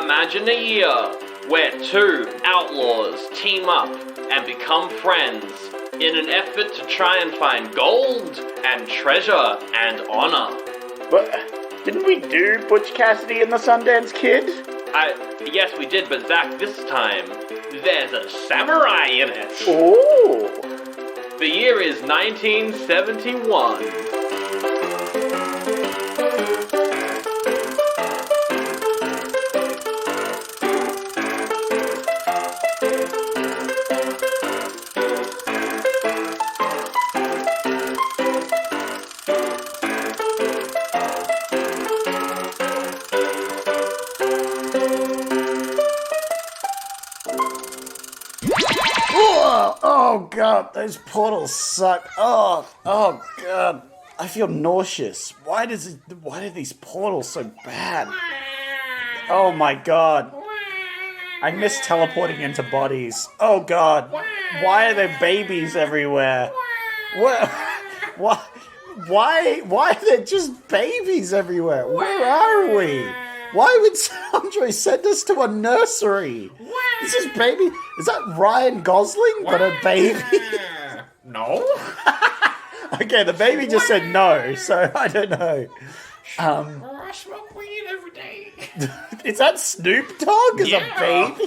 Imagine a year where two outlaws team up and become friends in an effort to try and find gold and treasure and honor. But didn't we do Butch Cassidy and the Sundance Kid? Yes, we did, but Zach, this time, there's a samurai in it. Ooh. The year is 1971. Oh god, those portals suck. Oh god, I feel nauseous. Why are these portals so bad? Oh my god, I miss teleporting into bodies. Oh god, why are there babies everywhere? Why are there just babies everywhere? Where are we? Why would Sandro send us to a nursery? Is this baby? Is that Ryan Gosling, but a baby? No. Okay, the baby just said no, so I don't know. I smoke weed every day. Is that Snoop Dogg as a baby?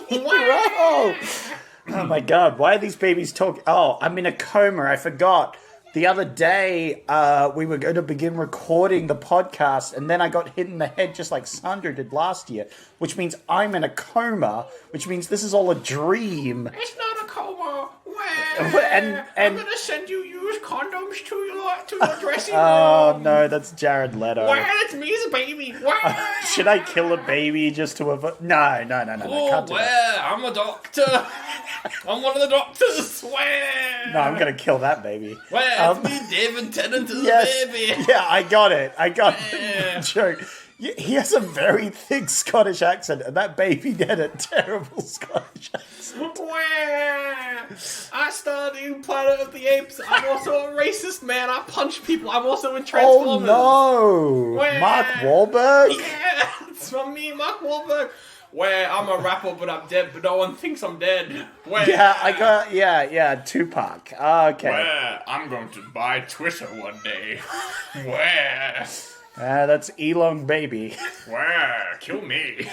Oh my god, why are these babies talking? Oh, I'm in a coma, I forgot. The other day, we were going to begin recording the podcast, and then I got hit in the head just like Sandra did last year, which means I'm in a coma, which means this is all a dream. It's not a coma. And I'm going to send you used condoms to your dressing room. Oh, no, that's Jared Leto. It's me as a baby. Should I kill a baby just to avoid... No, can't do that. I'm a doctor. I'm one of the doctors. No, I'm going to kill that baby. It's me, David Tennant, as a baby. Yeah, I got it. the joke. He has a very thick Scottish accent, and that baby had a terrible Scottish accent. I starred in Planet of the Apes. I'm also a racist man. I punch people. I'm also in Transformers. Oh no! Mark Wahlberg? Yeah, it's from me, Mark Wahlberg. I'm a rapper, but I'm dead, but no one thinks I'm dead. Tupac. Okay. I'm going to buy Twitter one day. That's Elon Baby. Kill me.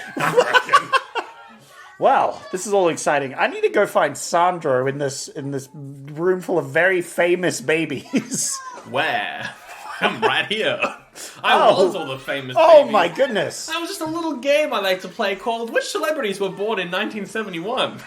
Wow, this is all exciting. I need to go find Sandro in this room full of very famous babies. Where? I'm right here. I was all the famous babies. Oh my goodness. That was just a little game I like to play called Which Celebrities Were Born in 1971?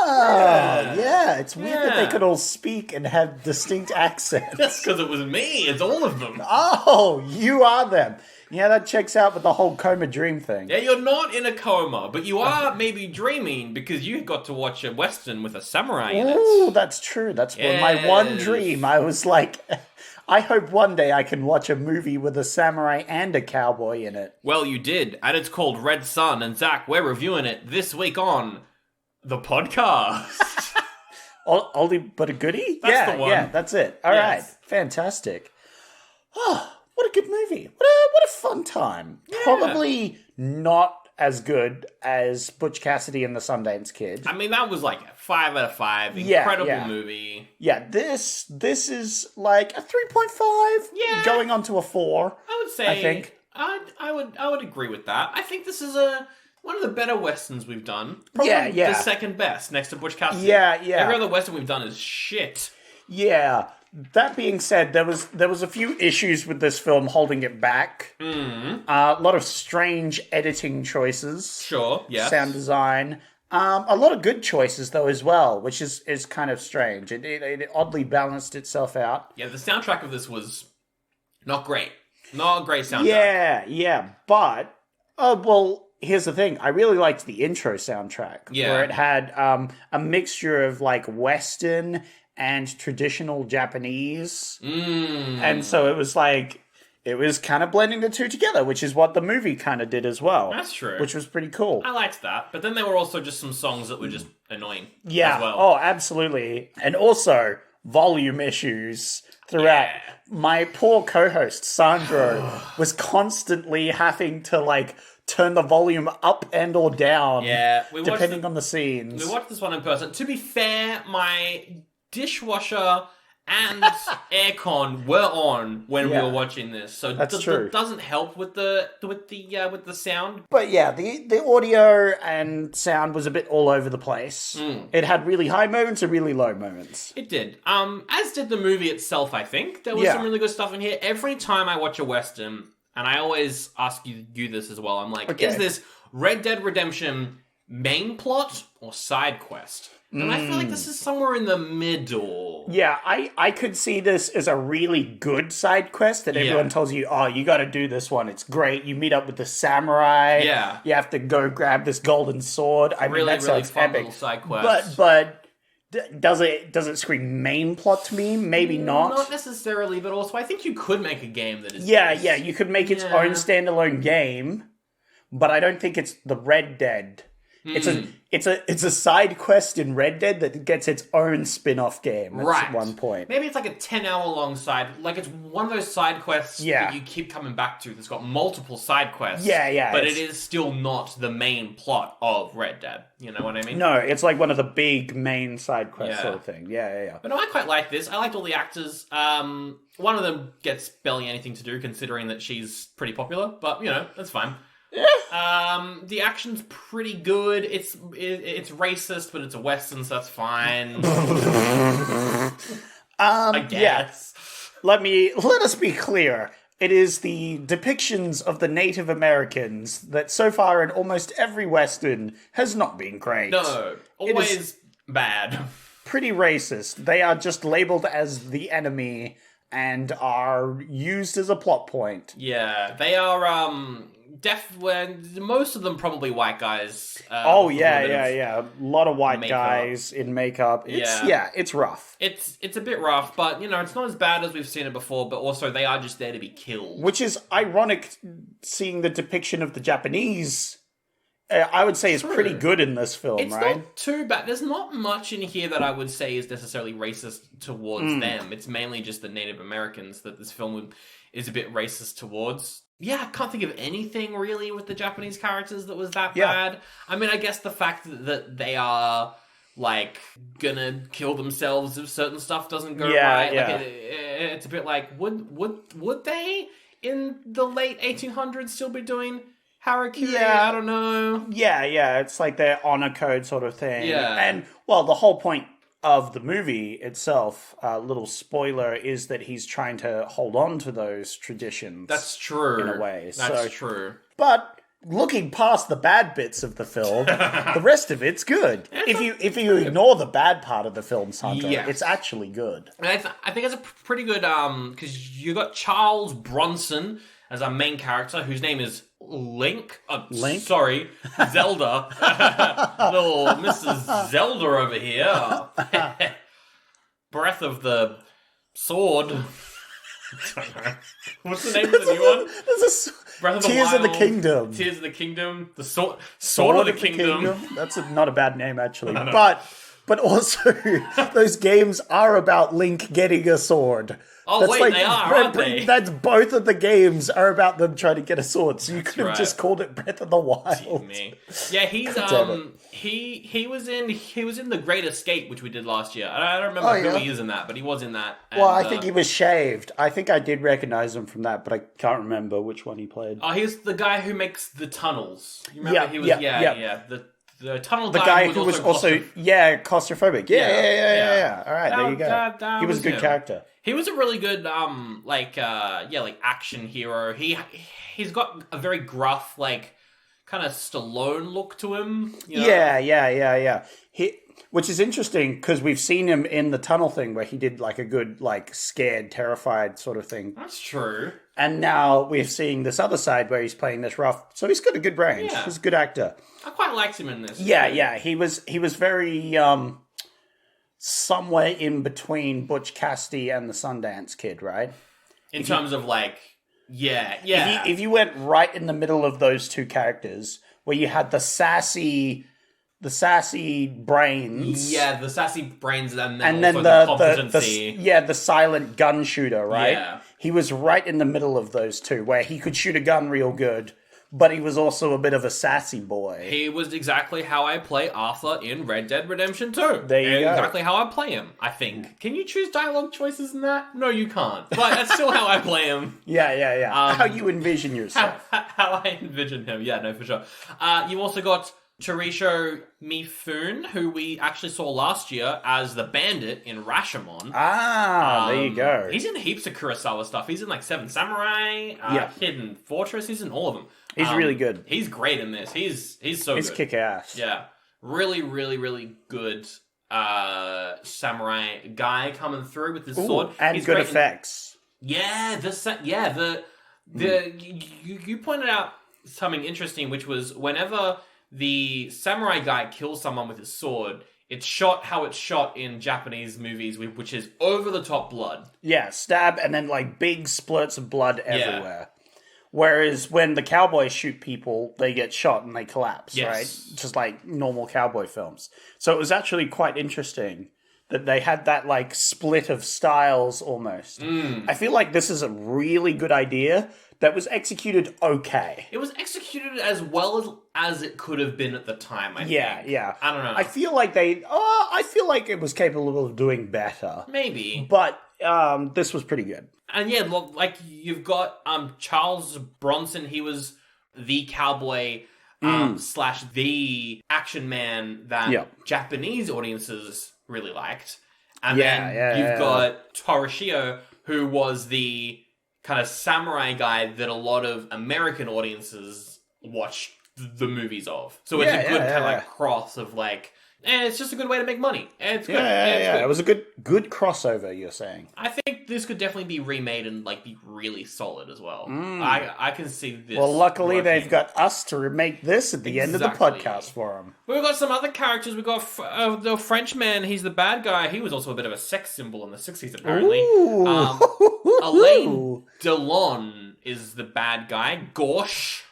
Yeah. It's weird that they could all speak and have distinct accents. That's because it was me. It's all of them. Oh, you are them. Yeah, that checks out with the whole coma dream thing. Yeah, you're not in a coma, but you are maybe dreaming because you got to watch a Western with a samurai in it. Ooh, that's true. That's my one dream. I was like, I hope one day I can watch a movie with a samurai and a cowboy in it. Well, you did, and it's called Red Sun, and Zach, we're reviewing it this week on the podcast. Oldie but a goodie? That's the one. Yeah, that's it. All right, fantastic. Oh, what a good movie. What a fun time. Yeah. Probably not as good as Butch Cassidy and the Sundance Kid. I mean, that was like a 5 out of 5. Incredible movie. Yeah, this is like a 3.5. Yeah. Going on to a 4. I would say. I think. I would agree with that. I think this is one of the better Westerns we've done. Probably the second best next to Butch Cassidy. Yeah. Every other Western we've done is shit. Yeah. That being said, there was a few issues with this film holding it back. Mm. A lot of strange editing choices. Sure, yes. Sound design. A lot of good choices, though, as well, which is kind of strange. It oddly balanced itself out. Yeah, the soundtrack of this was not great. Not a great soundtrack. Yeah. But, here's the thing. I really liked the intro soundtrack. Yeah. Where it had a mixture of, like, Western and traditional Japanese. And so it was like, it was kind of blending the two together, which is what the movie kind of did as well. That's true. Which was pretty cool. I liked that. But then there were also just some songs that were just annoying as well. Oh, absolutely. And also, volume issues throughout. My poor co-host, Sandro, was constantly having to, like, turn the volume up and or down. Yeah, depending on the scenes. We watched this one in person. To be fair, my dishwasher and aircon were on when we were watching this, so that's true. It doesn't help with the sound. But yeah, the audio and sound was a bit all over the place. It had really high moments and really low moments. It did. As did the movie itself. I think there was some really good stuff in here. Every time I watch a Western, and I always ask you this as well, I'm like, is this Red Dead Redemption main plot or side quest? And I feel like this is somewhere in the middle. Yeah, I could see this as a really good side quest that everyone tells you, oh, you got to do this one. It's great. You meet up with the samurai. Yeah. You have to go grab this golden sword. I mean, that sounds fun epic. Little side quest. But does it scream main plot to me? Maybe not. Not necessarily, but also I think you could make a game that is Yeah, you could make its own standalone game, but I don't think it's the Red Dead. It's a side quest in Red Dead that gets its own spin-off game at one point. Maybe it's like a 10-hour long side, like it's one of those side quests that you keep coming back to that's got multiple side quests. Yeah. But it is still not the main plot of Red Dead. You know what I mean? No, it's like one of the big main side quests sort of thing. Yeah. But no, I quite like this. I liked all the actors. One of them gets barely anything to do considering that she's pretty popular, but you know, that's fine. The action's pretty good. It's racist, but it's a Western, so that's fine. I guess. Let us be clear. It is the depictions of the Native Americans that so far in almost every Western has not been great. No, always bad. Pretty racist. They are just labeled as the enemy and are used as a plot point. Yeah, they are most of them probably white guys. A lot of white guys in makeup. It's rough. It's a bit rough, but you know, it's not as bad as we've seen it before, but also they are just there to be killed. Which is ironic, seeing the depiction of the Japanese, I would say is pretty good in this film, it's not too bad. There's not much in here that I would say is necessarily racist towards them. It's mainly just the Native Americans that this film is a bit racist towards. Yeah, I can't think of anything really with the Japanese characters that was that bad. I mean, I guess the fact that they are like gonna kill themselves if certain stuff doesn't go right. Yeah. Like it's a bit like would they in the late 1800s still be doing harakiri? I don't know. Yeah. It's like their honor code sort of thing. Yeah. And well, the whole point of the movie itself, little spoiler, is that he's trying to hold on to those traditions. That's true. In a way. That's true. But looking past the bad bits of the film, the rest of it's good. If you ignore the bad part of the film, Santo, it's actually good. And I think it's a pretty good, because you got Charles Bronson as our main character, whose name is Link? Sorry, Zelda. Little Mrs. Zelda over here. Breath of the Sword. What's the name of the new one? Breath of the Tears Wild. of the Kingdom. Tears of the Kingdom. The Sword of the Kingdom. That's not a bad name, actually. But also, those games are about Link getting a sword. Oh, they are, aren't they? That's both of the games are about them trying to get a sword. So you could have just called it Breath of the Wild. Yeah, he's he was in The Great Escape, which we did last year. I don't remember who he is in that, but he was in that. And, well, I think he was shaved. I think I did recognize him from that, but I can't remember which one he played. Oh, he's the guy who makes the tunnels. You remember he was the tunnel the guy who was also claustrophobic. Yeah. All right, there you go. He was a good character. He was a really good action hero. He's got a very gruff, like, kind of Stallone look to him. You know? Yeah. Which is interesting because we've seen him in the tunnel thing where he did like a good, like, scared, terrified sort of thing. That's true. And now we're seeing this other side where he's playing this rough. So he's got a good range. Yeah. He's a good actor. I quite liked him in this. Yeah. He was very somewhere in between Butch Cassidy and the Sundance Kid, right? In terms of like, yeah. If you went right in the middle of those two characters, where you had the sassy brains. Yeah, the sassy brains and then the competency. The silent gun shooter, right? Yeah. He was right in the middle of those two, where he could shoot a gun real good, but he was also a bit of a sassy boy. He was exactly how I play Arthur in Red Dead Redemption 2. There you go. Exactly how I play him, I think. Can you choose dialogue choices in that? No, you can't. But that's still how I play him. Yeah. How you envision yourself. How I envision him. Yeah, no, for sure. You also got Toshirō Mifune, who we actually saw last year as the bandit in Rashomon. There you go. He's in heaps of Kurosawa stuff. He's in like Seven Samurai, Hidden Fortress. He's in all of them. He's really good. He's great in this. He's so He's good. kick-ass. Yeah. Really, really, really good samurai guy coming through with his sword. And He's good great effects. you pointed out something interesting, which was whenever the samurai guy kills someone with his sword, it's shot how it's shot in Japanese movies, which is over-the-top blood. Yeah, stab and then like big splurts of blood everywhere. Whereas when the cowboys shoot people, they get shot and they collapse, right? Just like normal cowboy films. So it was actually quite interesting that they had that like split of styles almost. I feel like this is a really good idea that was executed okay. It was executed as well as it could have been at the time, I think. Yeah. I don't know. I feel like I feel like it was capable of doing better. Maybe. But this was pretty good. And yeah, like you've got Charles Bronson. He was the cowboy slash the action man that Japanese audiences really liked. And then you've got Toshirō, who was the kind of samurai guy that a lot of American audiences watched the movies of. So it's a good kind of like cross of like, it's just a good way to make money. It's good. Yeah. It was a good crossover, you're saying. I think this could definitely be remade and like be really solid as well. I can see this. Well, luckily working. they've got us to remake this at the end of the podcast for them. We've got some other characters. We've got the Frenchman. He's the bad guy. He was also a bit of a sex symbol in the 60s, apparently. Alain Delon is the bad guy. Gauche.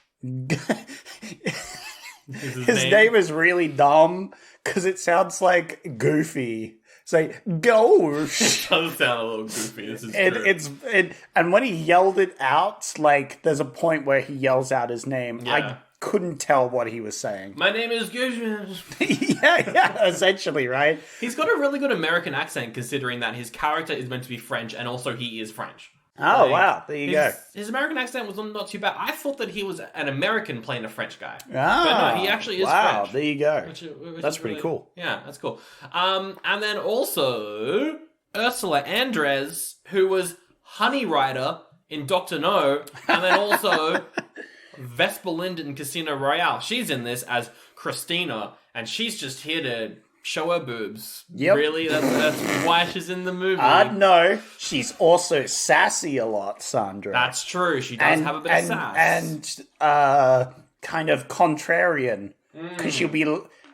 His name is really dumb because it sounds like Goofy. It's like, Gauche. It does sound a little goofy. This is true. And when he yelled it out, like, there's a point where he yells out his name. Yeah. I couldn't tell what he was saying. My name is Gauche. yeah, essentially, right? He's got a really good American accent considering that his character is meant to be French and also he is French. Oh, wow. There you go. His American accent was not too bad. I thought that he was an American playing a French guy. Ah, but no, he actually is wow, French. there you go. Which That's is pretty really cool. Yeah, that's cool. And then also Ursula Andress, who was Honey Rider in Dr. No, and then also Vesper Lind in Casino Royale. She's in this as Christina, and she's just here to show her boobs. Yep. Really? That's why she's in the movie. No, she's also sassy a lot, Sandra. That's true. She does have a bit of sass. And kind of contrarian. Because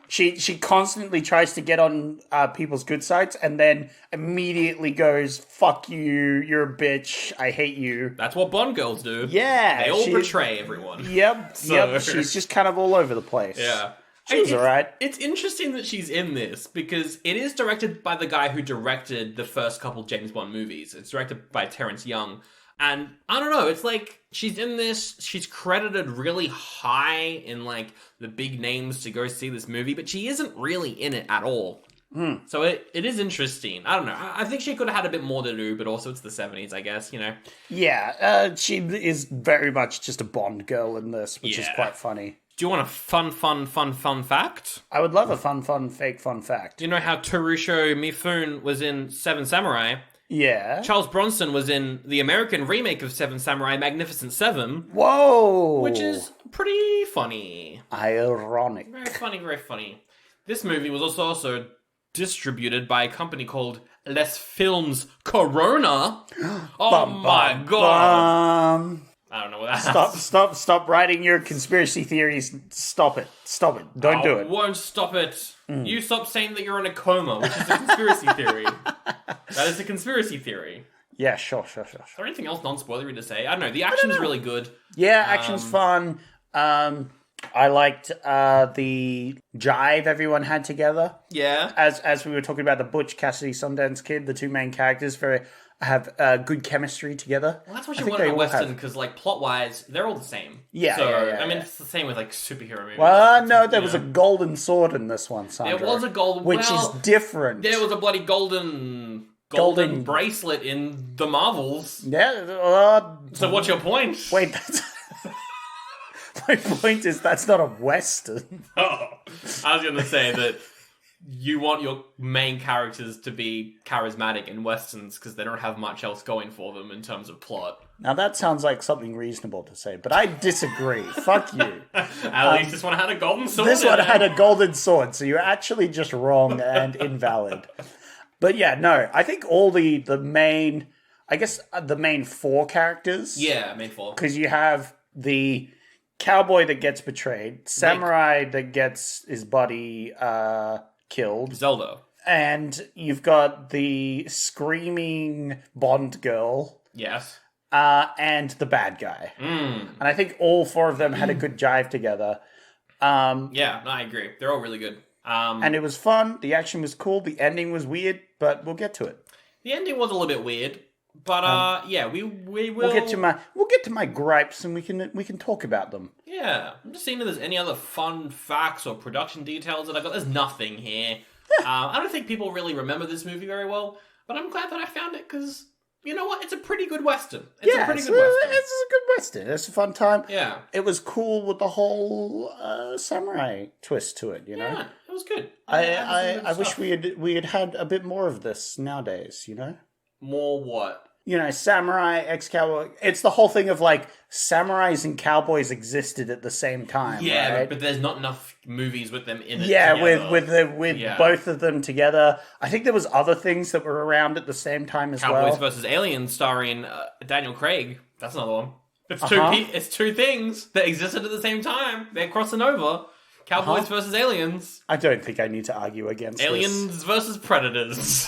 she constantly tries to get on people's good sides and then immediately goes, fuck you, you're a bitch, I hate you. That's what Bond girls do. Yeah. They all betray everyone. Yep. She's just kind of all over the place. Yeah. She's alright. It's interesting that she's in this because it is directed by the guy who directed the first couple James Bond movies. It's directed by Terence Young. And I don't know, it's like she's in this, she's credited really high in like the big names to go see this movie, but she isn't really in it at all. So it is interesting. I don't know. I think she could have had a bit more to do, but also it's the 70s, I guess, you know? Yeah, she is very much just a Bond girl in this, which is quite funny. Do you want a fun fact? I would love a fun fact. Do you know how Toshirō Mifune was in Seven Samurai? Yeah. Charles Bronson was in the American remake of Seven Samurai, Magnificent Seven. Whoa! Which is pretty funny. Ironic. Very funny, very funny. This movie was also distributed by a company called Les Films Corona. Oh my god! I don't know what that Stop writing your conspiracy theories. Stop it. Don't do it. I won't stop it. You stop saying that you're in a coma, which is a conspiracy theory. That is a conspiracy theory. Yeah, sure. Is there anything else non-spoilery to say? I don't know. The action's really good. Yeah, action's fun. I liked the jive everyone had together. Yeah. As we were talking about the Butch Cassidy Sundance Kid, the two main characters, very have good chemistry together. Well, that's what you want in a Western, because, like, plot-wise, they're all the same. Yeah, so, yeah, I mean, it's the same with, like, superhero movies. Well, no, there was a golden sword in this one, Sandra. There was a golden... Which is different. There was a bloody golden bracelet in the Marvels. Yeah, so what's your point? Wait, that's... My point is that's not a Western. Oh, I was going to say that you want your main characters to be charismatic in Westerns because they don't have much else going for them in terms of plot. Now that sounds like something reasonable to say, but I disagree. Fuck you. At least this one had a golden sword. This one had a golden sword, so you're actually just wrong and invalid. But yeah, no, I think all the main, I guess the main four characters. Yeah, main four. Because you have the cowboy that gets betrayed, samurai that gets his body killed. Zelda. And you've got the screaming Bond girl. Yes. And the bad guy. And I think all four of them had a good jive together. Yeah, no, I agree. They're all really good. And it was fun. The action was cool. The ending was weird, but we'll get to it. The ending was a little bit weird, but yeah, we will. We'll get to my gripes, and we can talk about them. Yeah, I'm just seeing if there's any other fun facts or production details that I got. There's nothing here. I don't think people really remember this movie very well, but I'm glad that I found it because you know what? It's a pretty good Western. It's a pretty good Western. It's a good Western. It's a fun time. Yeah. It was cool with the whole samurai twist to it, you know? Yeah, it was good. I wish we had had a bit more of this nowadays, you know? More what? You know, samurai, ex-cowboy. It's the whole thing of, like, samurais and cowboys existed at the same time, yeah, right? but there's not enough movies with them in it Yeah, together. with both of them together. I think there was other things that were around at the same time as well. Cowboys vs. Aliens starring Daniel Craig. That's another one. It's it's two things that existed at the same time. They're crossing over. Cowboys vs. Aliens. I don't think I need to argue against Aliens versus Predators.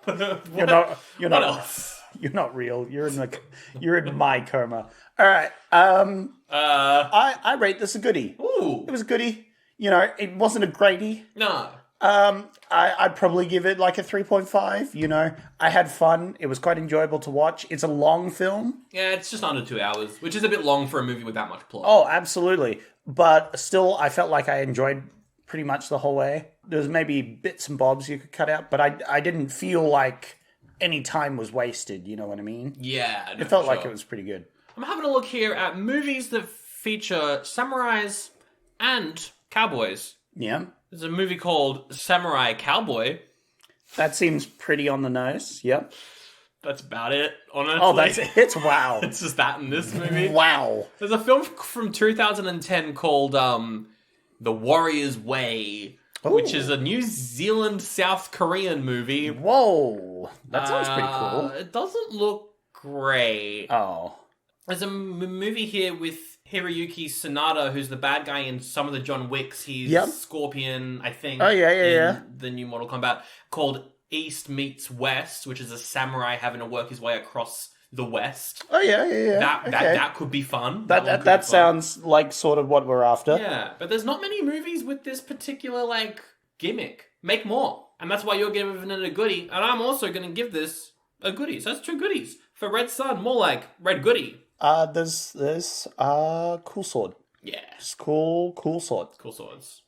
You're not else? You're not real. You're in my coma. All right. I rate this a goodie. Ooh. It was a goodie. You know, it wasn't a greatie. No. I'd probably give it like a 3.5. You know, I had fun. It was quite enjoyable to watch. It's a long film. Yeah, it's just under 2 hours, which is a bit long for a movie with that much plot. Oh, absolutely. But still, I felt like I enjoyed pretty much the whole way. There was maybe bits and bobs you could cut out, but I didn't feel like any time was wasted, you know what I mean? Yeah. No, it felt like it was pretty good. I'm having a look here at movies that feature samurais and cowboys. Yeah. There's a movie called Samurai Cowboy. That seems pretty on the nose, yep. That's about it, honestly. Oh, that's it? Wow. It's just that in this movie. Wow. There's a film from 2010 called The Warrior's Way, which is a New Zealand, South Korean movie. Whoa. That sounds pretty cool. It doesn't look great. Oh. There's a movie here with Hiroyuki Sanada, who's the bad guy in some of the John Wicks. He's Scorpion, I think. Oh, yeah. The new Mortal Kombat, called East Meets West, which is a samurai having to work his way across the West. Oh, yeah. That could be fun. That sounds like sort of what we're after. Yeah, but there's not many movies with this particular, like, gimmick. Make more. And that's why you're giving it a goodie. And I'm also going to give this a goodie. So that's 2 goodies. For Red Sun, more like Red Goodie. There's cool sword. Yeah. Just cool sword. Cool swords.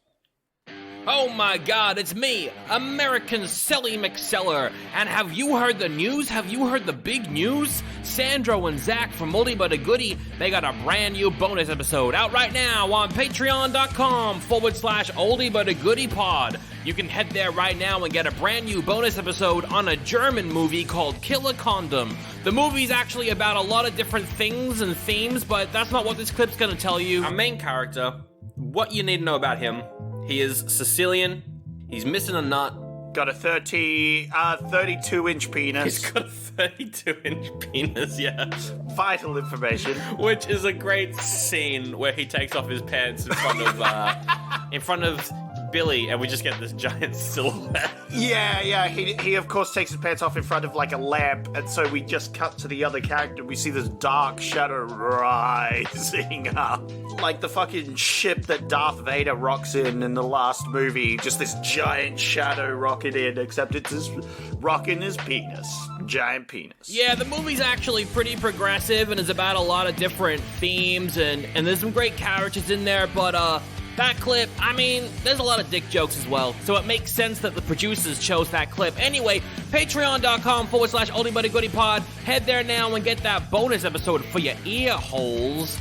Oh my god, it's me, American Selly McSeller. And have you heard the news? Have you heard the big news? Sandro and Zach from Oldie But a Goodie, they got a brand new bonus episode out right now on patreon.com/Oldie But a Goodie pod. You can head there right now and get a brand new bonus episode on a German movie called Kill a Condom. The movie's actually about a lot of different things and themes, but that's not what this clip's gonna tell you. Our main character, what you need to know about him: he is Sicilian, he's missing a nut. Got a 32-inch penis. He's got a 32-inch penis, yeah. Vital information. Which is a great scene where he takes off his pants in front of Billy, and we just get this giant silhouette. Yeah. He of course takes his pants off in front of like a lamp, and so we just cut to the other character. We see this dark shadow rising up. Like the fucking ship that Darth Vader rocks in the last movie. Just this giant shadow rocking in, except it's his rocking his penis. Giant penis. Yeah, the movie's actually pretty progressive and is about a lot of different themes, and there's some great characters in there, but that clip, I mean, there's a lot of dick jokes as well, so it makes sense that the producers chose that clip. Anyway, patreon.com/oldiebuddygoodypod. Head there now and get that bonus episode for your ear holes.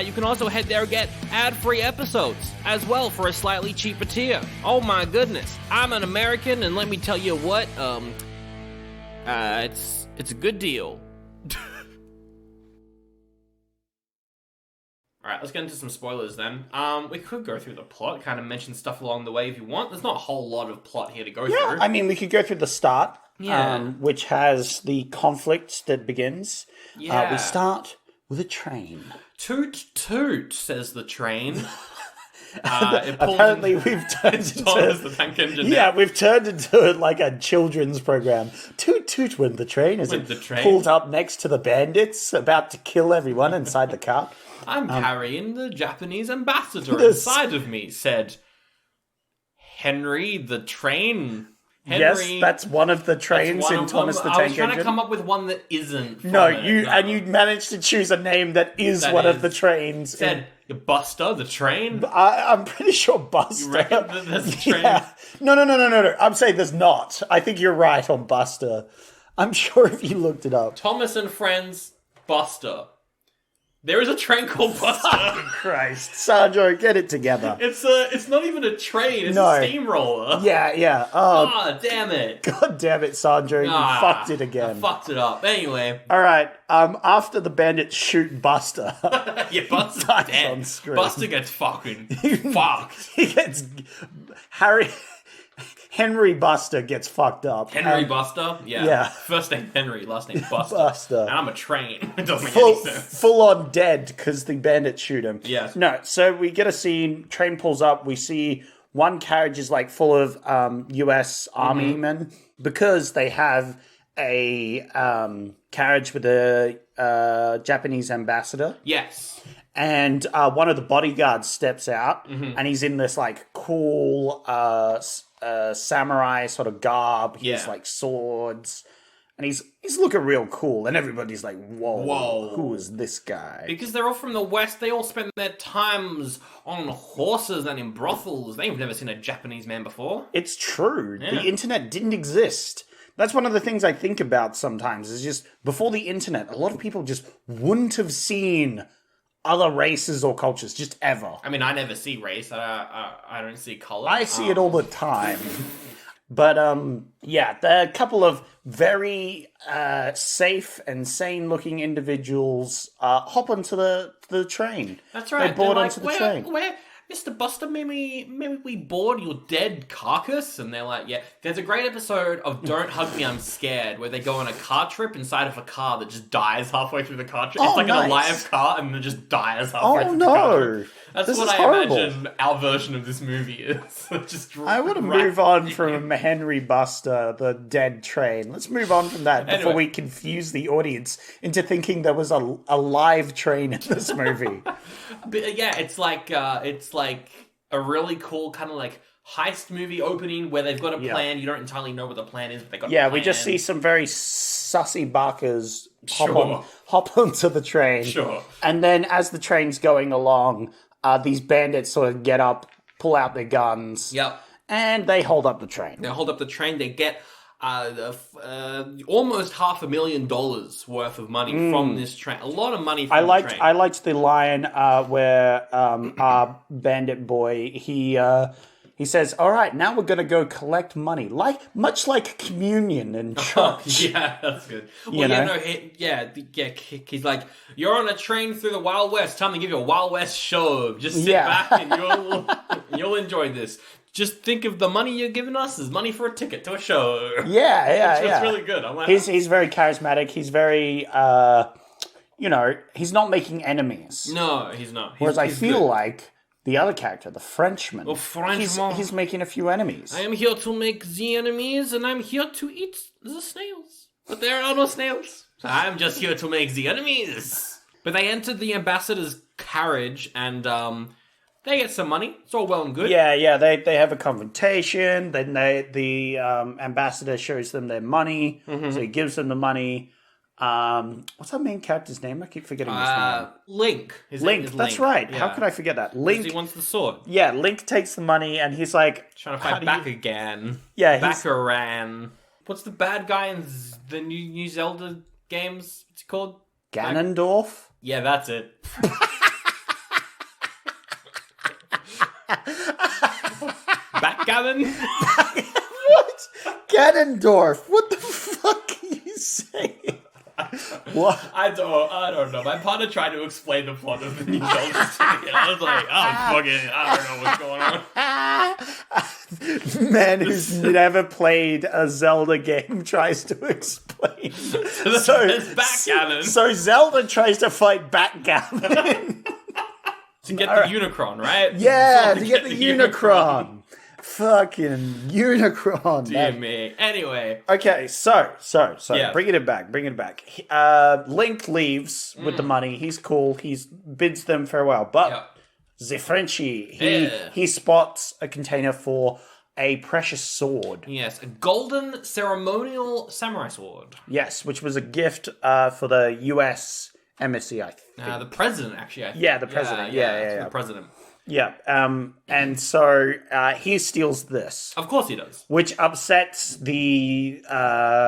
You can also head there and get ad-free episodes as well for a slightly cheaper tier. Oh my goodness. I'm an American, and let me tell you what, it's a good deal. Alright, let's get into some spoilers then. We could go through the plot, kind of mention stuff along the way if you want. There's not a whole lot of plot here to go through. I mean, we could go through the start, Yeah. which has the conflict that begins. Yeah. We start with a train. Toot toot, says the train. Apparently, we've turned the tank engine. we've turned into like a children's program. Toot toot when the train is pulled up next to the bandits, about to kill everyone inside the car. I'm carrying the Japanese ambassador inside of me, said Henry the Train. Yes, that's one of the trains in Thomas the Tank Engine. I was trying to come up with one that isn't. And you managed to choose a name that is one of the trains. Said Buster the Train. I'm pretty sure Buster. You reckon that there's a train? Yeah. No. I'm saying there's not. I think you're right on Buster. I'm sure if you looked it up. Thomas and Friends, Buster. There is a train called Buster. Christ, Sandro, get it together. It's not even a train. It's a steamroller. Yeah. Oh, damn it! God damn it, Sandro! You fucked it again. I fucked it up. Anyway. All right. After the bandits shoot Buster, Buster's dies dead. on screen. Buster gets fucking fucked. He gets Henry Buster gets fucked up. Henry Buster? Yeah. First name Henry, last name Buster. And I'm a train. It doesn't make any sense. Full on dead because the bandits shoot him. Yes. No, so we get a scene, train pulls up, we see one carriage is like full of US Army men because they have a carriage with a Japanese ambassador. Yes. And one of the bodyguards steps out and he's in this like cool samurai sort of garb. He has like swords, and he's looking real cool. And everybody's like, "Whoa, who is this guy?" Because they're all from the West. They all spend their times on horses and in brothels. They've never seen a Japanese man before. It's true. Yeah. The internet didn't exist. That's one of the things I think about sometimes. Is just before the internet, a lot of people just wouldn't have seen other races or cultures, just ever. I mean, I never see race. I don't see color. I see it all the time. But, there are a couple of very safe and sane-looking individuals hop onto the train. That's right. They board onto the train. Where, Mr. Buster, maybe we board your dead carcass? And they're like, yeah. There's a great episode of Don't Hug Me, I'm Scared, where they go on a car trip inside of a car that just dies halfway through the car trip. It's like an alive car and it just dies halfway through the car trip. That's what I imagine our version of this movie is. I want to move on from Henry Buster, the dead train. Let's move on from that before we confuse the audience into thinking there was a live train in this movie. But yeah, it's like a really cool kind of like heist movie opening where they've got a plan. You don't entirely know what the plan is, but they got a plan. We just see some very sussy barkers hop onto the train. Sure. And then as the train's going along, these bandits sort of get up, pull out their guns. Yep. And they hold up the train. They get almost $500,000 worth of money from this train. A lot of money from the train. I liked the line where our bandit boy, he says, "All right, now we're going to go collect money, much like communion in church." Yeah, that's good. Well, he's like, "You're on a train through the Wild West. Time to give you a Wild West show. Just sit back and you'll enjoy this. Just think of the money you're giving us as money for a ticket to a show." It's really good. I'm like, he's very charismatic. He's very, he's not making enemies. No, he's not. Whereas I feel like the other character, the Frenchman. The Frenchman. He's making a few enemies. I am here to make the enemies, and I'm here to eat the snails. But there are no snails. I'm just here to make the enemies. But they entered the ambassador's carriage, and they get some money. It's all well and good. Yeah. They have a confrontation. Then the ambassador shows them their money. So he gives them the money. What's our main character's name? I keep forgetting his name. Link. His name Link. is That's Link. right. Yeah. How could I forget that? Link. He wants the sword. Yeah, Link takes the money and he's like... Trying to fight back again. Yeah, Baccaran. What's the bad guy in the new Zelda games? What's he called? Ganondorf? Yeah, that's it. Backgammon? What? Ganondorf? What the fuck are you saying? What? I don't know. My partner tried to explain the plot of the new Zelda to me. I was like, I don't know what's going on. Man who's never played a Zelda game tries to explain. It's backgammon. So Zelda tries to fight backgammon. To get the Unicron, right? Yeah, to get the Unicron. Fucking Unicron. Dear me. Anyway. Okay, so, Yeah. bringing it back. Link leaves with the money. He's cool. He bids them farewell. But the Frenchie, he spots a container for a precious sword. Yes, a golden ceremonial samurai sword. Yes, which was a gift for the U.S. embassy, I think. The president, actually. I think. Yeah, the president. Yeah. The president. Yeah, and so he steals this. Of course he does. Which upsets the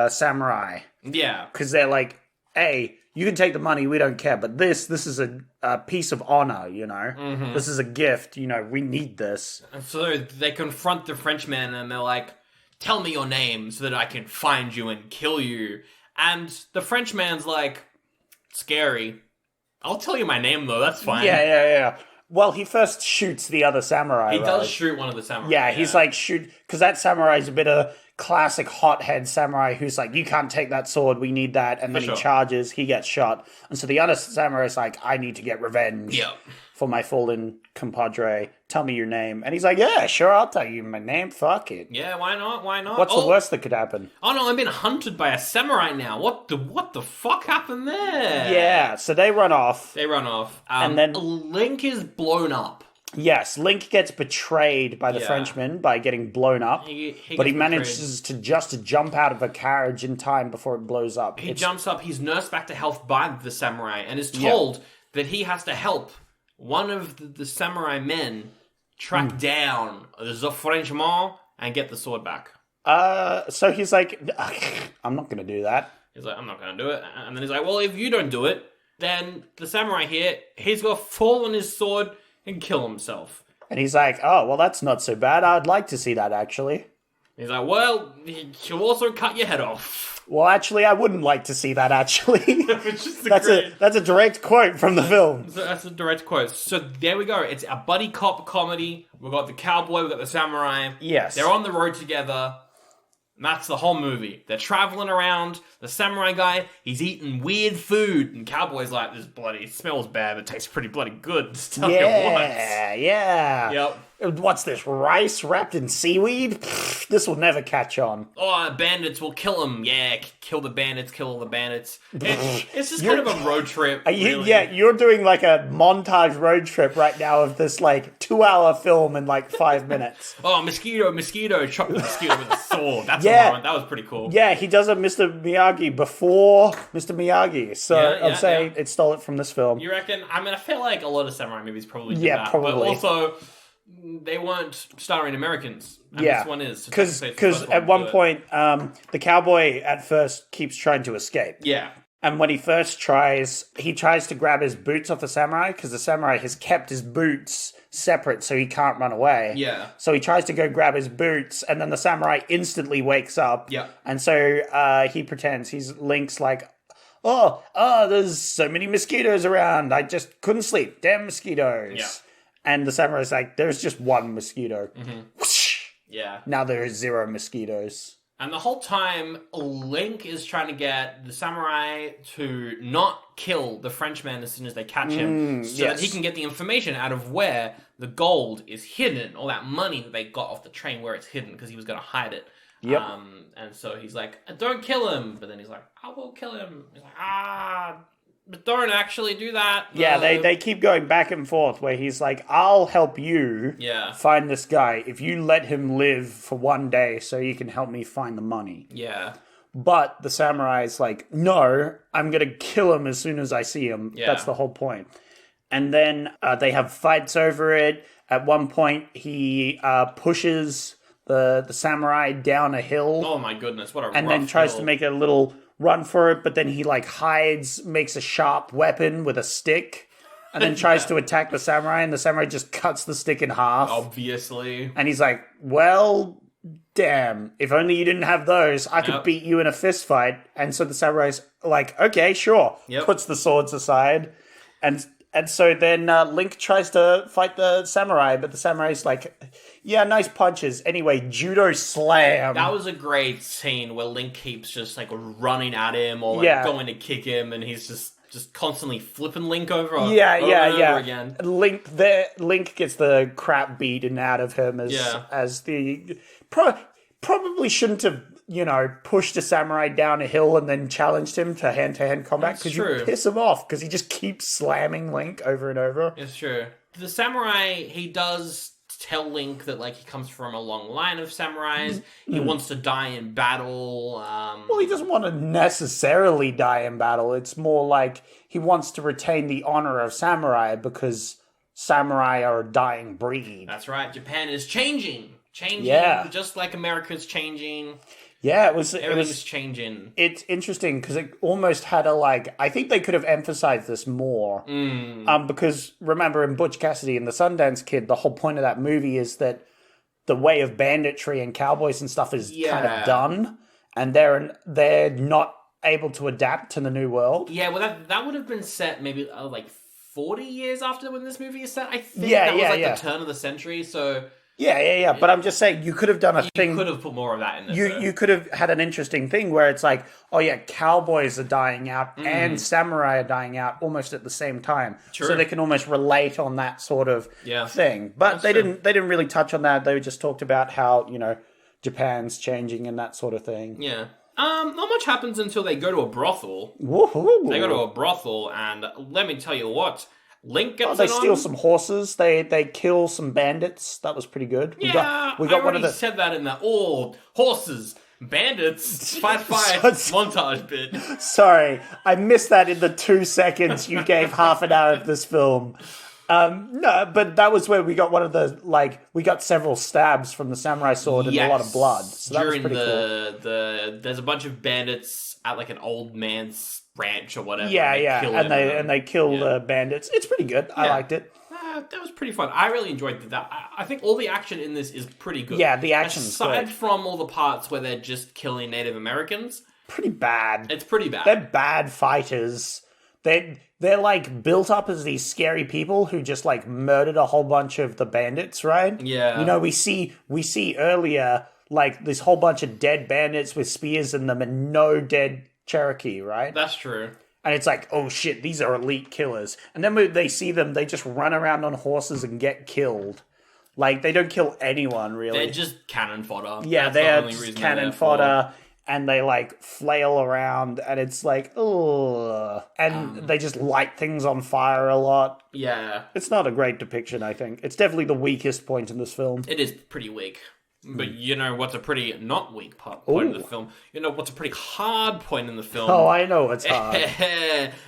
samurai. Yeah. Because they're like, hey, you can take the money, we don't care, but this is a piece of honor, you know? Mm-hmm. This is a gift, you know, we need this. And so they confront the Frenchman and they're like, tell me your name so that I can find you and kill you. And the Frenchman's like, scary. I'll tell you my name, though, that's fine. Yeah. Well, he first shoots the other samurai. He does shoot one of the samurai. Yeah, he's like, shoot, because that samurai's a bit of classic hothead samurai who's like, you can't take that sword, we need that, and then he charges, he gets shot. And so the other samurai's like, I need to get revenge for my fallen compadre. Tell me your name. And he's like, yeah, sure, I'll tell you my name, fuck it. Yeah, why not? What's the worst that could happen? Oh no, I'm being hunted by a samurai now. What the fuck happened there? Yeah, so they run off. And then Link is blown up. Yes, Link gets betrayed by the Frenchman by getting blown up, but he manages to jump out of a carriage in time before it blows up. He jumps up, he's nursed back to health by the samurai, and is told that he has to help one of the samurai men track down the Frenchman and get the sword back. So he's like, I'm not going to do that. He's like, I'm not going to do it. And then he's like, well, if you don't do it, then the samurai here, he's going to fall on his sword and kill himself. And he's like, oh, well, that's not so bad. I'd like to see that, actually. He's like, well, he'll also cut your head off. Well, actually, I wouldn't like to see that, actually. That's a direct quote from the film. So that's a direct quote. So there we go. It's a buddy cop comedy. We've got the cowboy, we've got the samurai. Yes. They're on the road together. And that's the whole movie. They're traveling around. The samurai guy, he's eating weird food. And cowboy's like, this bloody, it smells bad, but it tastes pretty bloody good. Just tell you what. Yeah. Yep. What's this, rice wrapped in seaweed? Pfft, this will never catch on. Oh, bandits will kill them. Yeah, kill the bandits, kill all the bandits. It's just kind of a road trip. Really. Yeah, you're doing like a montage road trip right now of this like 2-hour film in like 5 minutes. Oh, mosquito, chop the mosquito with a sword. That's the one. That was pretty cool. Yeah, he does a Mr. Miyagi before Mr. Miyagi. So I'm saying it stole it from this film. You reckon? I mean, I feel like a lot of samurai movies probably do that. Probably. But also, they weren't starring Americans. And this one is. Because at one point, the cowboy at first keeps trying to escape. Yeah. And when he first tries to grab his boots off the samurai, because the samurai has kept his boots separate so he can't run away. Yeah. So he tries to go grab his boots, and then the samurai instantly wakes up. Yeah. And so he pretends. Link's like, oh, there's so many mosquitoes around. I just couldn't sleep. Damn mosquitoes. Yeah. And the samurai's like, there's just one mosquito. Mm-hmm. Whoosh. Yeah. Now there is 0 mosquitoes. And the whole time, Link is trying to get the samurai to not kill the Frenchman as soon as they catch him, so that he can get the information out of where the gold is hidden, all that money that they got off the train where it's hidden, because he was going to hide it. Yep. And so he's like, don't kill him. But then he's like, I will kill him. He's like, but don't actually do that. Yeah, they keep going back and forth where he's like, I'll help you find this guy if you let him live for one day so you can help me find the money. Yeah. But the samurai's like, no, I'm going to kill him as soon as I see him. Yeah. That's the whole point. And then they have fights over it. At one point, he pushes the samurai down a hill. Oh my goodness, what a and then tries to make a little run for it, but then he like hides, makes a sharp weapon with a stick, and then tries to attack the samurai, and the samurai just cuts the stick in half. Obviously. And he's like, well, damn, if only you didn't have those, I could beat you in a fist fight. And so the samurai's like, okay, sure. Puts the swords aside. And so then Link tries to fight the samurai, but the samurai's like, yeah, nice punches. Anyway, judo slam. That was a great scene where Link keeps just like running at him or like going to kick him, and he's just constantly flipping Link over and over again. Link gets the crap beaten out of him as the... Probably shouldn't have, pushed a samurai down a hill and then challenged him to hand-to-hand combat, because you piss him off because he just keeps slamming Link over and over. It's true. The samurai, he does tell Link that like he comes from a long line of samurais. He wants to die in battle. Well, he doesn't want to necessarily die in battle. It's more like he wants to retain the honor of samurai because samurai are a dying breed. That's right. Japan is changing, just like America's changing. Yeah, everything's changing. It's interesting because it almost had I think they could have emphasized this more. Because remember in Butch Cassidy and the Sundance Kid, the whole point of that movie is that the way of banditry and cowboys and stuff is kind of done, and they're not able to adapt to the new world. Yeah, well that would have been set maybe 40 years after when this movie is set. I think that was the turn of the century, so... Yeah. But I'm just saying, you could have done a thing... You could have put more of that in this. You could have had an interesting thing where it's like, oh yeah, cowboys are dying out and samurai are dying out almost at the same time. True. So they can almost relate on that sort of thing. But they didn't really touch on that. They just talked about how, Japan's changing and that sort of thing. Yeah. Not much happens until they go to a brothel. Woohoo. They go to a brothel, and let me tell you what... Link gets they steal some horses. They kill some bandits. That was pretty good. We got one of the... said that in the horses, bandits, fight montage bit. Sorry, I missed that in the 2 seconds you gave half an hour of this film. No, but that was where we got one of the we got several stabs from the samurai sword and a lot of blood. So that was pretty cool. There's a bunch of bandits at an old man's ranch or whatever. And they kill the bandits. It's pretty good. I liked it. That was pretty fun. I really enjoyed that. I think all the action in this is pretty good. Yeah, the action's aside from all the parts where they're just killing Native Americans. Pretty bad. It's pretty bad. They're bad fighters. They're built up as these scary people who just murdered a whole bunch of the bandits, right? Yeah. We see earlier this whole bunch of dead bandits with spears in them and no dead Cherokee, right? That's true. And it's like, oh shit, these are elite killers. And then when they see them, they just run around on horses and get killed. They don't kill anyone, really. They're just cannon fodder. Yeah, they're just cannon fodder. And they flail around, and it's ugh. And they just light things on fire a lot. Yeah. It's not a great depiction, I think. It's definitely the weakest point in this film. It is pretty weak. But you know what's a pretty not weak point in the film? You know what's a pretty hard point in the film? Oh, I know it's hard.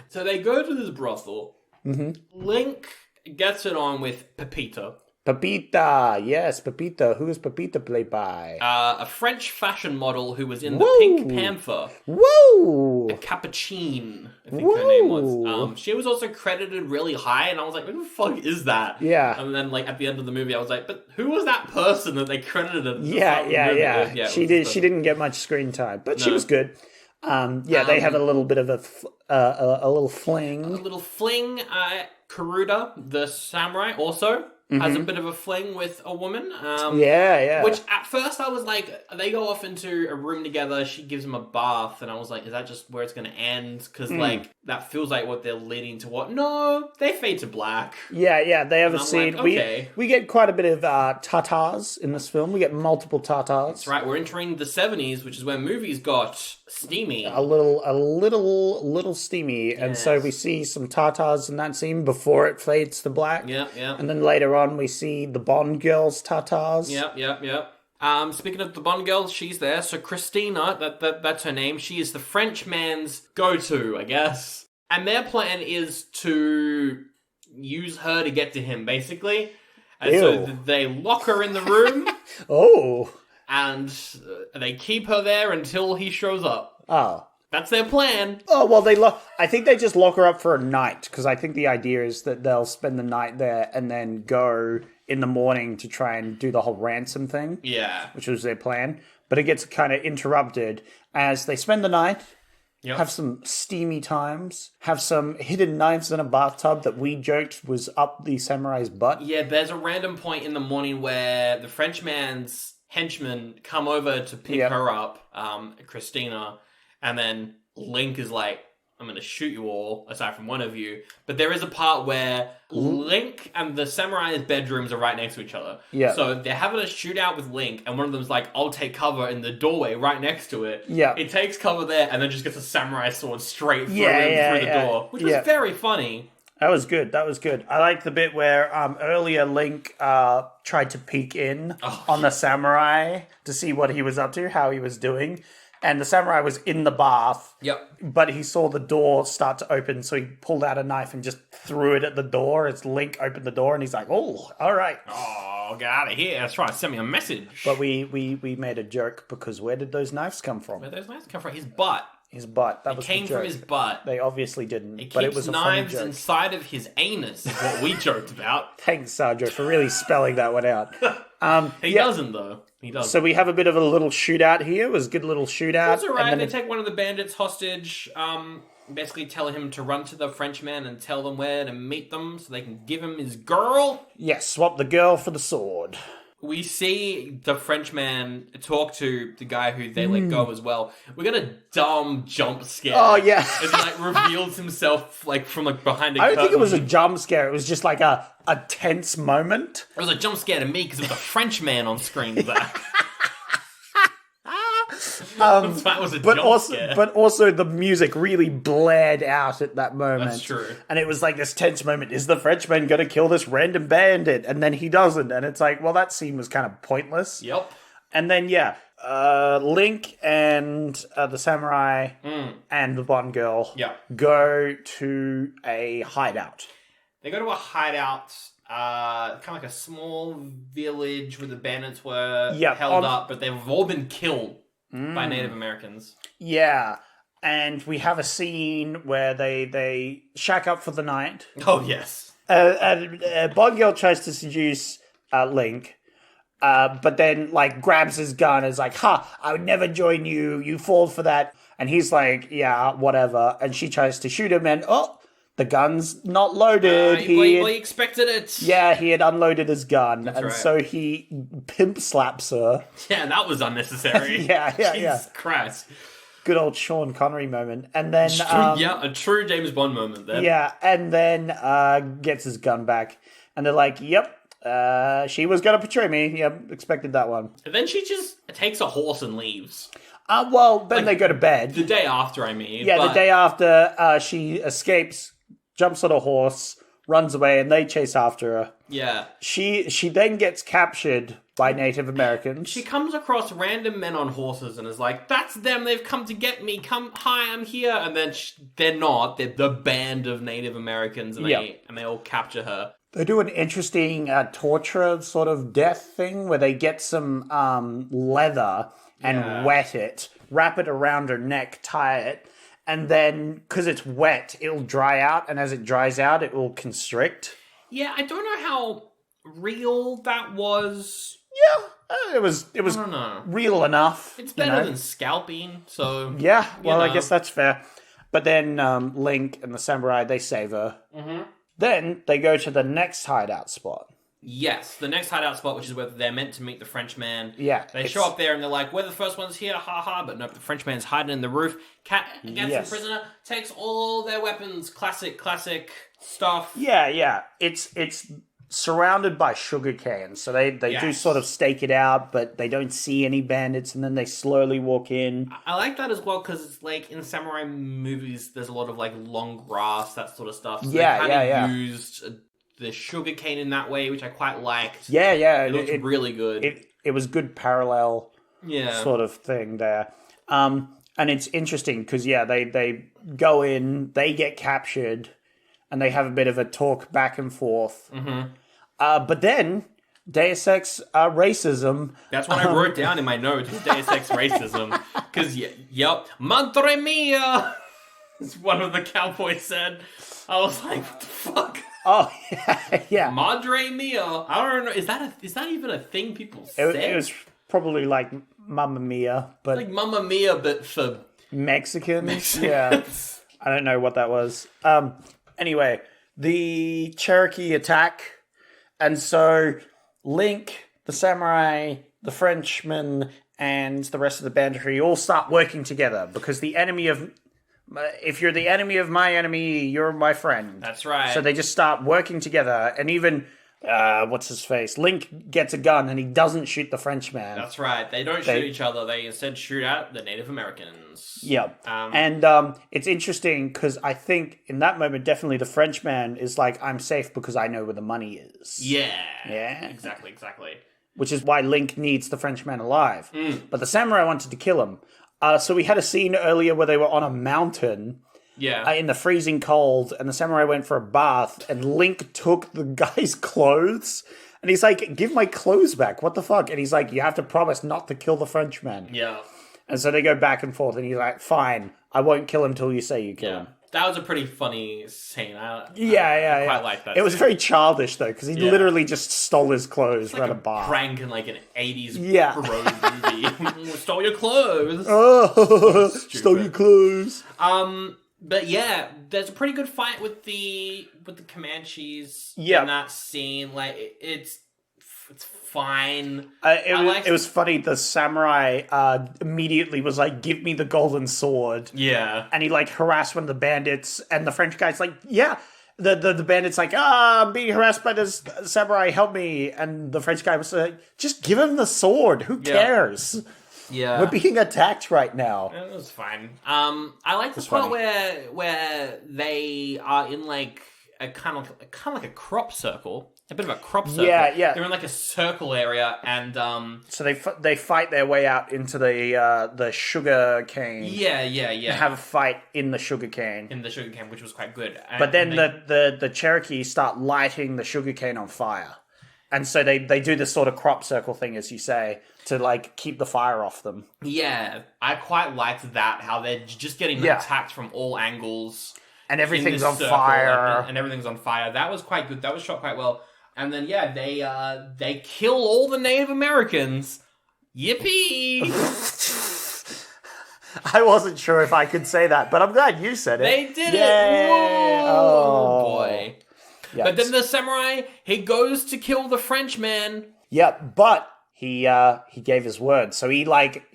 So they go to this brothel. Mm-hmm. Link gets it on with Pepita. Pepita, yes, Pepita. Who is Pepita played by? A French fashion model who was in the Pink Panther. Woo! A Capuchin, I think her name was. She was also credited really high, and I was like, who the fuck is that? Yeah. And then, at the end of the movie, I was like, but who was that person that they credited? Yeah. She didn't get much screen time, but she was good. They have a little bit of a little fling. A little fling. Karuda, the samurai, also. has a bit of a fling with a woman. Yeah. Which at first I was like, they go off into a room together. She gives him a bath, and I was like, is that just where it's going to end? Because like that feels like what they're leading to. What? No, they fade to black. Yeah. They have a I'm scene. like, okay. We get quite a bit of tartars in this film. We get multiple tartars. That's right. We're entering the 70s, which is where movies got steamy. A little steamy, and so we see some tartars in that scene before it fades to black. Yeah. And then later on, we see the Bond girls tartars. Yep. Speaking of the Bond girl, she's there. So Christina, that's her name. She is the French man's go-to, I guess. And their plan is to use her to get to him, basically. And so they lock her in the room. Oh. And they keep her there until he shows up. Oh. That's their plan. Oh, well, I think they just lock her up for a night, because I think the idea is that they'll spend the night there and then go in the morning to try and do the whole ransom thing. Yeah. Which was their plan. But it gets kind of interrupted as they spend the night, have some steamy times, have some hidden knives in a bathtub that we joked was up the samurai's butt. Yeah, there's a random point in the morning where the Frenchman's henchmen come over to pick her up, Christina, and then Link is like, I'm going to shoot you all, aside from one of you. But there is a part where Link and the samurai's bedrooms are right next to each other. Yeah. So they're having a shootout with Link, and one of them's like, I'll take cover in the doorway right next to it. Yeah. It takes cover there, and then just gets a samurai sword straight through the door, which was very funny. That was good. I like the bit where earlier Link tried to peek in on the samurai to see what he was up to, how he was doing. And the samurai was in the bath. Yep. But he saw the door start to open, so he pulled out a knife and just threw it at the door as Link opened the door, and he's like, oh, all right. Oh, get out of here. That's trying to send me a message. But we made a joke, because where did those knives come from? Where did those knives come from? His butt. His butt. That was the came joke. from his butt. They obviously didn't. He but it keeps was a funny knives joke. inside of his anus, is what we joked about. Thanks, Sandro, for really spelling that one out. He doesn't, though. He doesn't. So we have a bit of a little shootout here. It was a good little shootout. That's alright. And They then take one of the bandits hostage, basically tell him to run to the Frenchman and tell them where to meet them so they can give him his girl. Yes, swap the girl for the sword. We see the Frenchman talk to the guy who they let go as well. We got a dumb jump scare. Oh, yeah. As he reveals himself from behind a I curtain. don't think it was a jump scare. It was just like a tense moment. It was a jump scare to me because it was a Frenchman on screen, Zach. That was a jump scare. But also the music really blared out at that moment. That's true. And it was like this tense moment. Is the Frenchman going to kill this random bandit? And then he doesn't. And it's like, well, that scene was kind of pointless. Yep. And then, Link and the samurai and the Bond girl go to a hideout. They go to a hideout, kind of like a small village where the bandits were held up, but they've all been killed by Native Americans. Yeah. And we have a scene where they shack up for the night. Oh, yes. Bond girl tries to seduce Link. But then, grabs his gun and is like, I would never join you. You fall for that. And he's like, yeah, whatever. And she tries to shoot him and, the gun's not loaded. He expected it. Yeah, he had unloaded his gun. That's right. So he pimp slaps her. Yeah, that was unnecessary. yeah. Jesus Christ. Good old Sean Connery moment. And then... a true James Bond moment there. Yeah, and then gets his gun back. And they're like, yep. She was going to betray me. Yep, expected that one. And then she just takes a horse and leaves. Then they go to bed. The day after, I mean. Yeah, the day after she escapes, jumps on a horse, runs away, and they chase after her. Yeah. She then gets captured by Native Americans. She comes across random men on horses and is like, that's them, they've come to get me, hi, I'm here. And then they're not, they're the band of Native Americans, and they all capture her. They do an interesting torture sort of death thing where they get some leather and wet it, wrap it around her neck, tie it, and then, because it's wet, it'll dry out, and as it dries out, it will constrict. Yeah, I don't know how real that was. Yeah, it was I don't know. real enough. It's better than scalping, so... Yeah, well, I guess that's fair. But then Link and the samurai, they save her. Mm-hmm. Then they go to the next hideout spot. Yes, the next hideout spot, which is where they're meant to meet the Frenchman. Yeah. They show up there and they're like, we're the first ones here, haha. But nope, the Frenchman's hiding in the roof. Cat gets him prisoner, takes all their weapons. Classic stuff. Yeah. It's surrounded by sugarcane. So they do sort of stake it out, but they don't see any bandits, and then they slowly walk in. I like that as well, because it's like in samurai movies, there's a lot of like long grass, that sort of stuff. So they kind of used the sugarcane in that way, which I quite liked. Yeah. It looked really good. It was good parallel sort of thing there. And it's interesting because, they go in, they get captured, and they have a bit of a talk back and forth. Mm-hmm. But then, Deus Ex racism. That's what I wrote down in my notes, Deus Ex racism. Because, Madre mia! As one of the cowboys said. I was like, what the fuck? Oh, yeah. Madre mia. I don't know. Is that even a thing people say? It was probably like Mamma Mia, but... Like Mamma Mia, but for... Mexicans? Yeah. I don't know what that was. Anyway, the Cherokee attack, and so Link, the samurai, the Frenchman, and the rest of the banditry all start working together, because if you're the enemy of my enemy, you're my friend. That's right. So they just start working together, and even, what's his face? Link gets a gun, and he doesn't shoot the Frenchman. That's right. They don't shoot each other. They instead shoot at the Native Americans. Yep. It's interesting, because I think in that moment, definitely the Frenchman is like, I'm safe because I know where the money is. Yeah. Yeah. Exactly. Which is why Link needs the Frenchman alive. But the samurai wanted to kill him. So we had a scene earlier where they were on a mountain in the freezing cold, and the samurai went for a bath, and Link took the guy's clothes, and he's like, give my clothes back, what the fuck? And he's like, you have to promise not to kill the Frenchman. Yeah. And so they go back and forth, and he's like, fine, I won't kill him till you say you kill him. That was a pretty funny scene. I quite like that. It was very childish, though, because he literally just stole his clothes at a bar. Prank in like an 80s road movie. Stole your clothes. Oh, stole your clothes. But yeah, there's a pretty good fight with the Comanches in that scene. Like it's fine. It was funny. The samurai immediately was like, "Give me the golden sword." Yeah, and he like harassed one of the bandits, and the French guy's like, "Yeah." The bandit's like, I'm being harassed by this samurai. Help me! And the French guy was like, "Just give him the sword. Who cares?" Yeah, we're being attacked right now. It was fine. I like the part where they are in like a kind of like a crop circle. A bit of a crop circle. Yeah. They're in like a circle area, and so they fight their way out into the sugar cane. Yeah. They have a fight in the sugar cane. Which was quite good. But then the Cherokee start lighting the sugar cane on fire, and so they do this sort of crop circle thing, as you say, to like keep the fire off them. Yeah, I quite liked that, how they're just getting attacked from all angles. And everything's on fire. And everything's on fire. That was quite good. That was shot quite well. And then, they kill all the Native Americans. Yippee! I wasn't sure if I could say that, but I'm glad you said it. They did it! Whoa! Oh, boy. Yikes. But then the samurai, he goes to kill the Frenchman. Yeah, but he gave his word. So he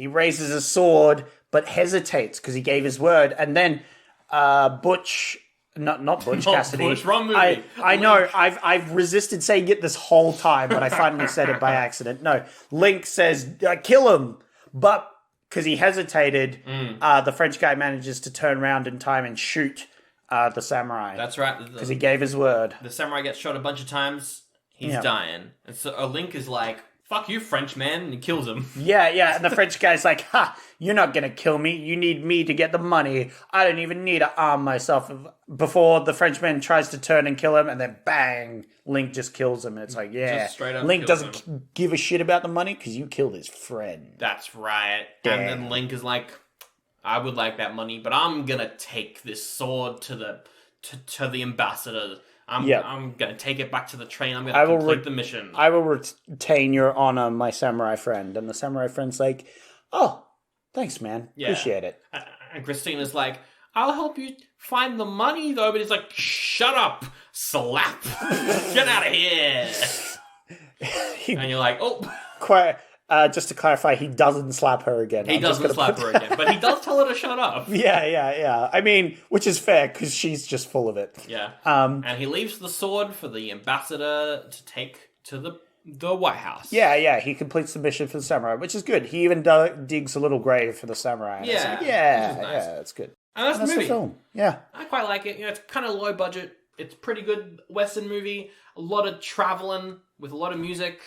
raises his sword, but hesitates because he gave his word. And then Butch... Not Butch Cassidy. Butch, wrong movie. I know. I've resisted saying it this whole time, but I finally said it by accident. No, Link says kill him, but because he hesitated, the French guy manages to turn around in time and shoot the samurai. That's right. Because he gave his word. The samurai gets shot a bunch of times. He's dying, and so Link is like, fuck you, French man, and he kills him. Yeah, and the French guy's like, ha, you're not gonna kill me, you need me to get the money, I don't even need to arm myself, before the Frenchman tries to turn and kill him, and then bang, Link just kills him, and it's like, just straight up Link doesn't give a shit about the money, because you killed his friend. That's right. Damn. And then Link is like, I would like that money, but I'm gonna take this sword to the ambassador. I'm going to take it back to the train. I'm going to complete the mission. I will retain your honor, my samurai friend. And the samurai friend's like, oh, thanks, man. Yeah. Appreciate it. And Christina's like, I'll help you find the money, though. But he's like, shut up. Slap. Get out of here. And you're like, oh. Quite, just to clarify, he doesn't slap her again. He doesn't slap her again, but he does tell her to shut up. Yeah. I mean, which is fair, because she's just full of it. Yeah. And he leaves the sword for the ambassador to take to the White House. Yeah, he completes the mission for the samurai, which is good. He even digs a little grave for the samurai. And Yeah. it's like, Nice. that's good. And that's the movie. The film. Yeah. I quite like it. It's kind of low budget. It's a pretty good Western movie. A lot of traveling with a lot of music.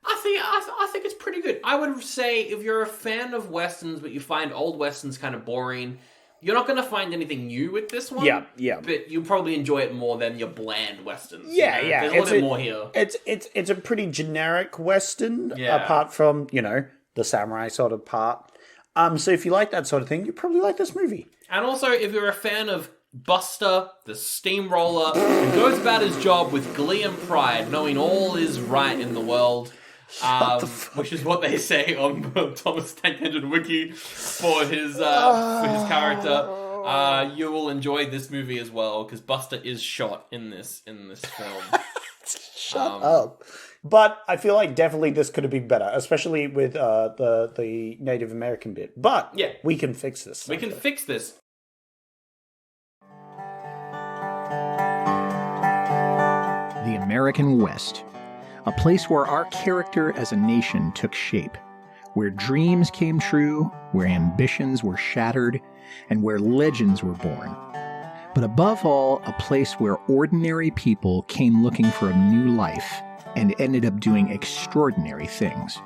I think it's pretty good. I would say if you're a fan of Westerns, but you find old Westerns kind of boring, you're not going to find anything new with this one. Yeah. But you'll probably enjoy it more than your bland Westerns. Yeah. There's a little bit more here. It's a pretty generic Western, Yeah. apart from, the samurai sort of part. So if you like that sort of thing, you probably like this movie. And also, if you're a fan of Buster, the steamroller, who goes about his job with glee and pride, knowing all is right in the world, which is what they say on Thomas Tank Engine Wiki for his character, you will enjoy this movie as well, because Buster is shot in this film. Shut up. But I feel like definitely this could have been better, especially with the Native American bit. But yeah, we can fix this. We can fix this. The American West, a place where our character as a nation took shape, where dreams came true, where ambitions were shattered, and where legends were born. But above all, a place where ordinary people came looking for a new life and ended up doing extraordinary things.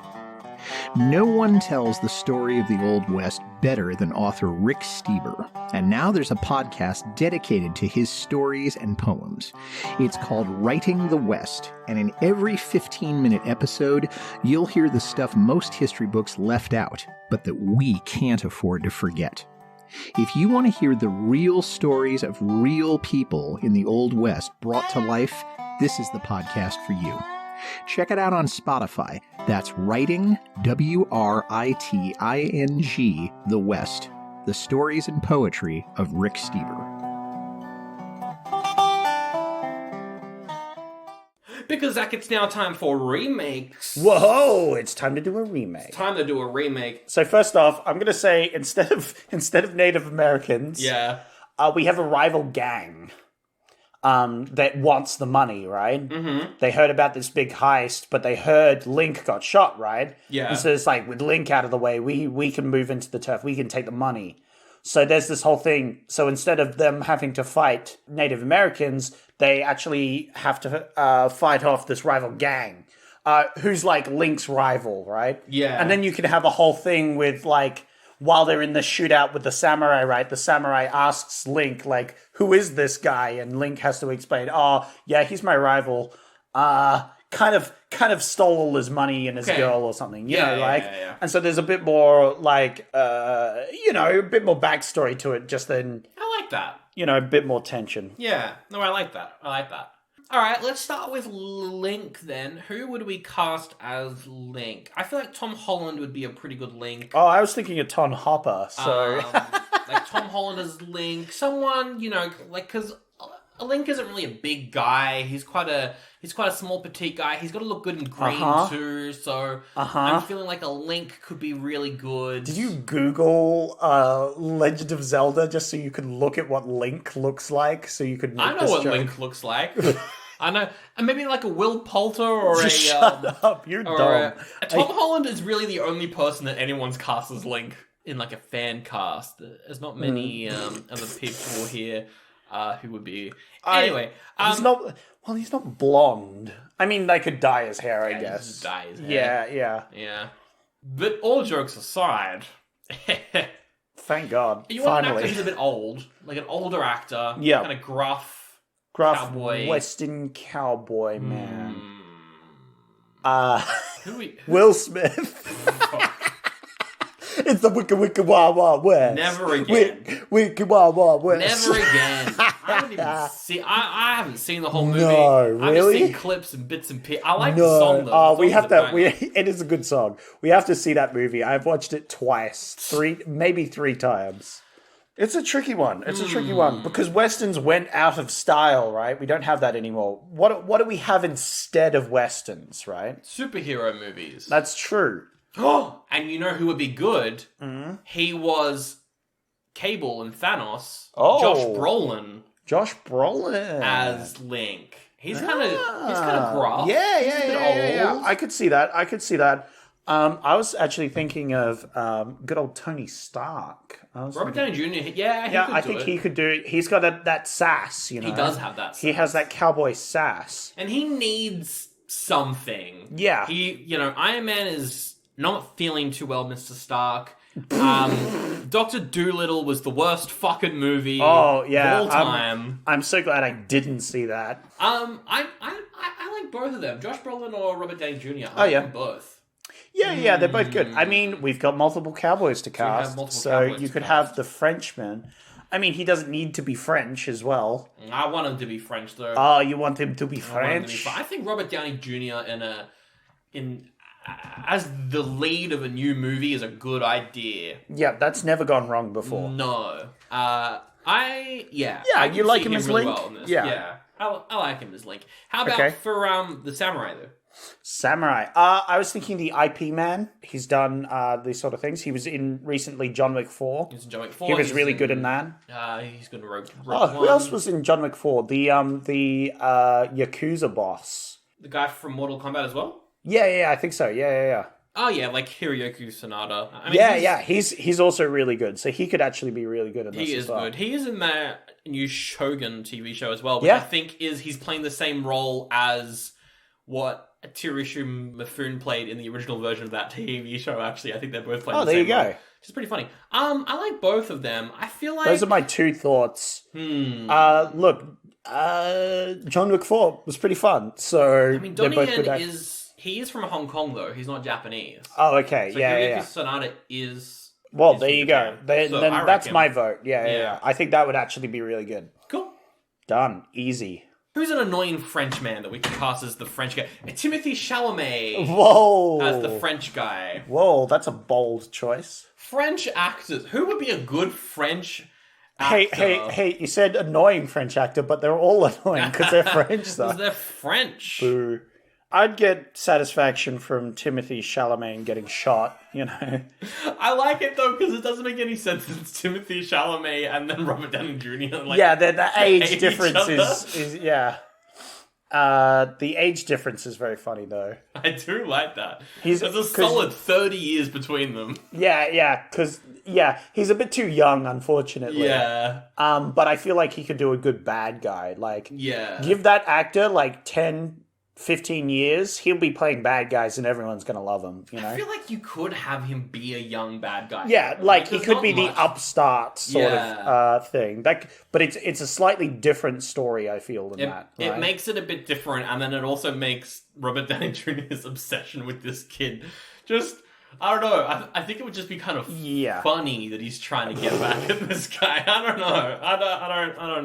No one tells the story of the Old West better than author Rick Steber, and now there's a podcast dedicated to his stories and poems. It's called Writing the West, and in every 15-minute episode, you'll hear the stuff most history books left out, but that we can't afford to forget. If you want to hear the real stories of real people in the Old West brought to life, this is the podcast for you. Check it out on Spotify. That's Writing, W-R-I-T-I-N-G, The West. The stories and poetry of Rick Steber. Because, Zach, it's now time for remakes. Whoa! It's time to do a remake. Time to do a remake. So first off, I'm going to say instead of Native Americans, we have a rival gang. That wants the money, right? Mm-hmm. They heard about this big heist, but they heard Link got shot, right? Yeah. And so it's like, with Link out of the way, we can move into the turf. We can take the money. So there's this whole thing. So instead of them having to fight Native Americans, they actually have to fight off this rival gang, who's like Link's rival, right? Yeah. And then you can have a whole thing with like, while they're in the shootout with the samurai, right? The samurai asks Link, like, who is this guy? And Link has to explain, oh, yeah, he's my rival. Kind of stole all his money and his girl or something. You know. Yeah. And so there's a bit more, like, a bit more backstory to it just then. I like that. A bit more tension. Yeah. No, I like that. All right, let's start with Link then. Who would we cast as Link? I feel like Tom Holland would be a pretty good Link. Oh, I was thinking of Tom Hopper, so... like Tom Holland as Link. Someone, because Link isn't really a big guy. He's quite a small, petite guy. He's got to look good in green too, so I'm feeling like a Link could be really good. Did you Google Legend of Zelda just so you could look at what Link looks like? So you could make I know what Link looks like. I know, and maybe like a Will Poulter or just shut up, you're dumb. Tom Holland is really the only person that anyone's cast as Link in like a fan cast. There's not many other people here who would be. Anyway, he's not blonde. I mean, they could dye his hair, I guess. Just dye his hair. Yeah. But all jokes aside, thank God. You want an actor who's a bit old, like an older actor, kind of gruff cowboy. Western cowboy man. Will Smith. It's the wicka wicka wah wah west. Never again. Wicka wah wah west. Never again. I haven't even seen. I haven't seen the whole movie. No, really? I've just seen clips and bits and pieces. I like the song though. We have to. It is a good song. We have to see that movie. I've watched it twice, maybe three times. It's a tricky one. It's a tricky one because westerns went out of style, right? We don't have that anymore. What do we have instead of westerns, right? Superhero movies. That's true. And you know who would be good? Mm-hmm. He was Cable and Thanos. Oh. Josh Brolin as Link. He's kind of gruff. Yeah. I could see that. I was actually thinking of good old Tony Stark. Robert Downey Jr. I think he could do. He's got that sass. You know, he does have that. Sass. He has that cowboy sass, and he needs something. Yeah, Iron Man is not feeling too well, Mr. Stark. Dr. Dolittle was the worst fucking movie of all time. I'm so glad I didn't see that. I like both of them, Josh Brolin or Robert Downey Jr. I like them both. Yeah, they're both good. I mean, we've got multiple cowboys to cast, so you could have the Frenchman. I mean, he doesn't need to be French as well. I want him to be French, though. Oh, you want him to be French? I think Robert Downey Jr. as the lead of a new movie is a good idea. Yeah, that's never gone wrong before. No. You like him as really Link? Well in this. Yeah. I like him as Link. How about for the Samurai, though? Samurai. I was thinking the IP man. He's done these sort of things. He was in recently John Wick 4. He was in John Wick 4. He was really good in that. He's good in Rogue who else was in John Wick 4? The Yakuza boss. The guy from Mortal Kombat as well? Yeah, I think so. Yeah. Oh, yeah, like Hiroyuki Sanada. I mean, he's also really good. So he could actually be really good in this as well. He is good. He is in that new Shogun TV show as well, which I think he's playing the same role as what Toshirō Mifune played in the original version of that TV show, actually. I think they're both playing the same role. Which is pretty funny. I like both of them. I feel like... Those are my two thoughts. Look, John Wick 4 was pretty fun, so... I mean, Donnie Yen he is from Hong Kong, though. He's not Japanese. Oh, okay. So yeah. Sonata is... Well, there you go. Then that's reckon. My vote. Yeah. I think that would actually be really good. Cool. Done. Easy. Who's an annoying French man that we can cast as the French guy? Timothy Chalamet. Whoa. As the French guy. Whoa, that's a bold choice. French actors. Who would be a good French actor? Hey, you said annoying French actor, but they're all annoying because they're French, though. Because they're French. Boo. I'd get satisfaction from Timothy Chalamet getting shot, you know. I like it, though, because it doesn't make any sense. It's Timothy Chalamet and then Robert Downey Jr. The age difference is the age difference is very funny, though. I do like that. There's a solid 30 years between them. Yeah, because he's a bit too young, unfortunately. Yeah. But I feel like he could do a good bad guy. Give that actor 10-15 years, he'll be playing bad guys and everyone's going to love him, you know? I feel like you could have him be a young bad guy. Yeah, he could be the upstart sort of thing. But it's a slightly different story, I feel, than that. Right? It makes it a bit different, and then it also makes Robert Downey Jr.'s obsession with this kid just... I don't know. I think it would just be kind of funny that he's trying to get back at this guy. I don't know. I don't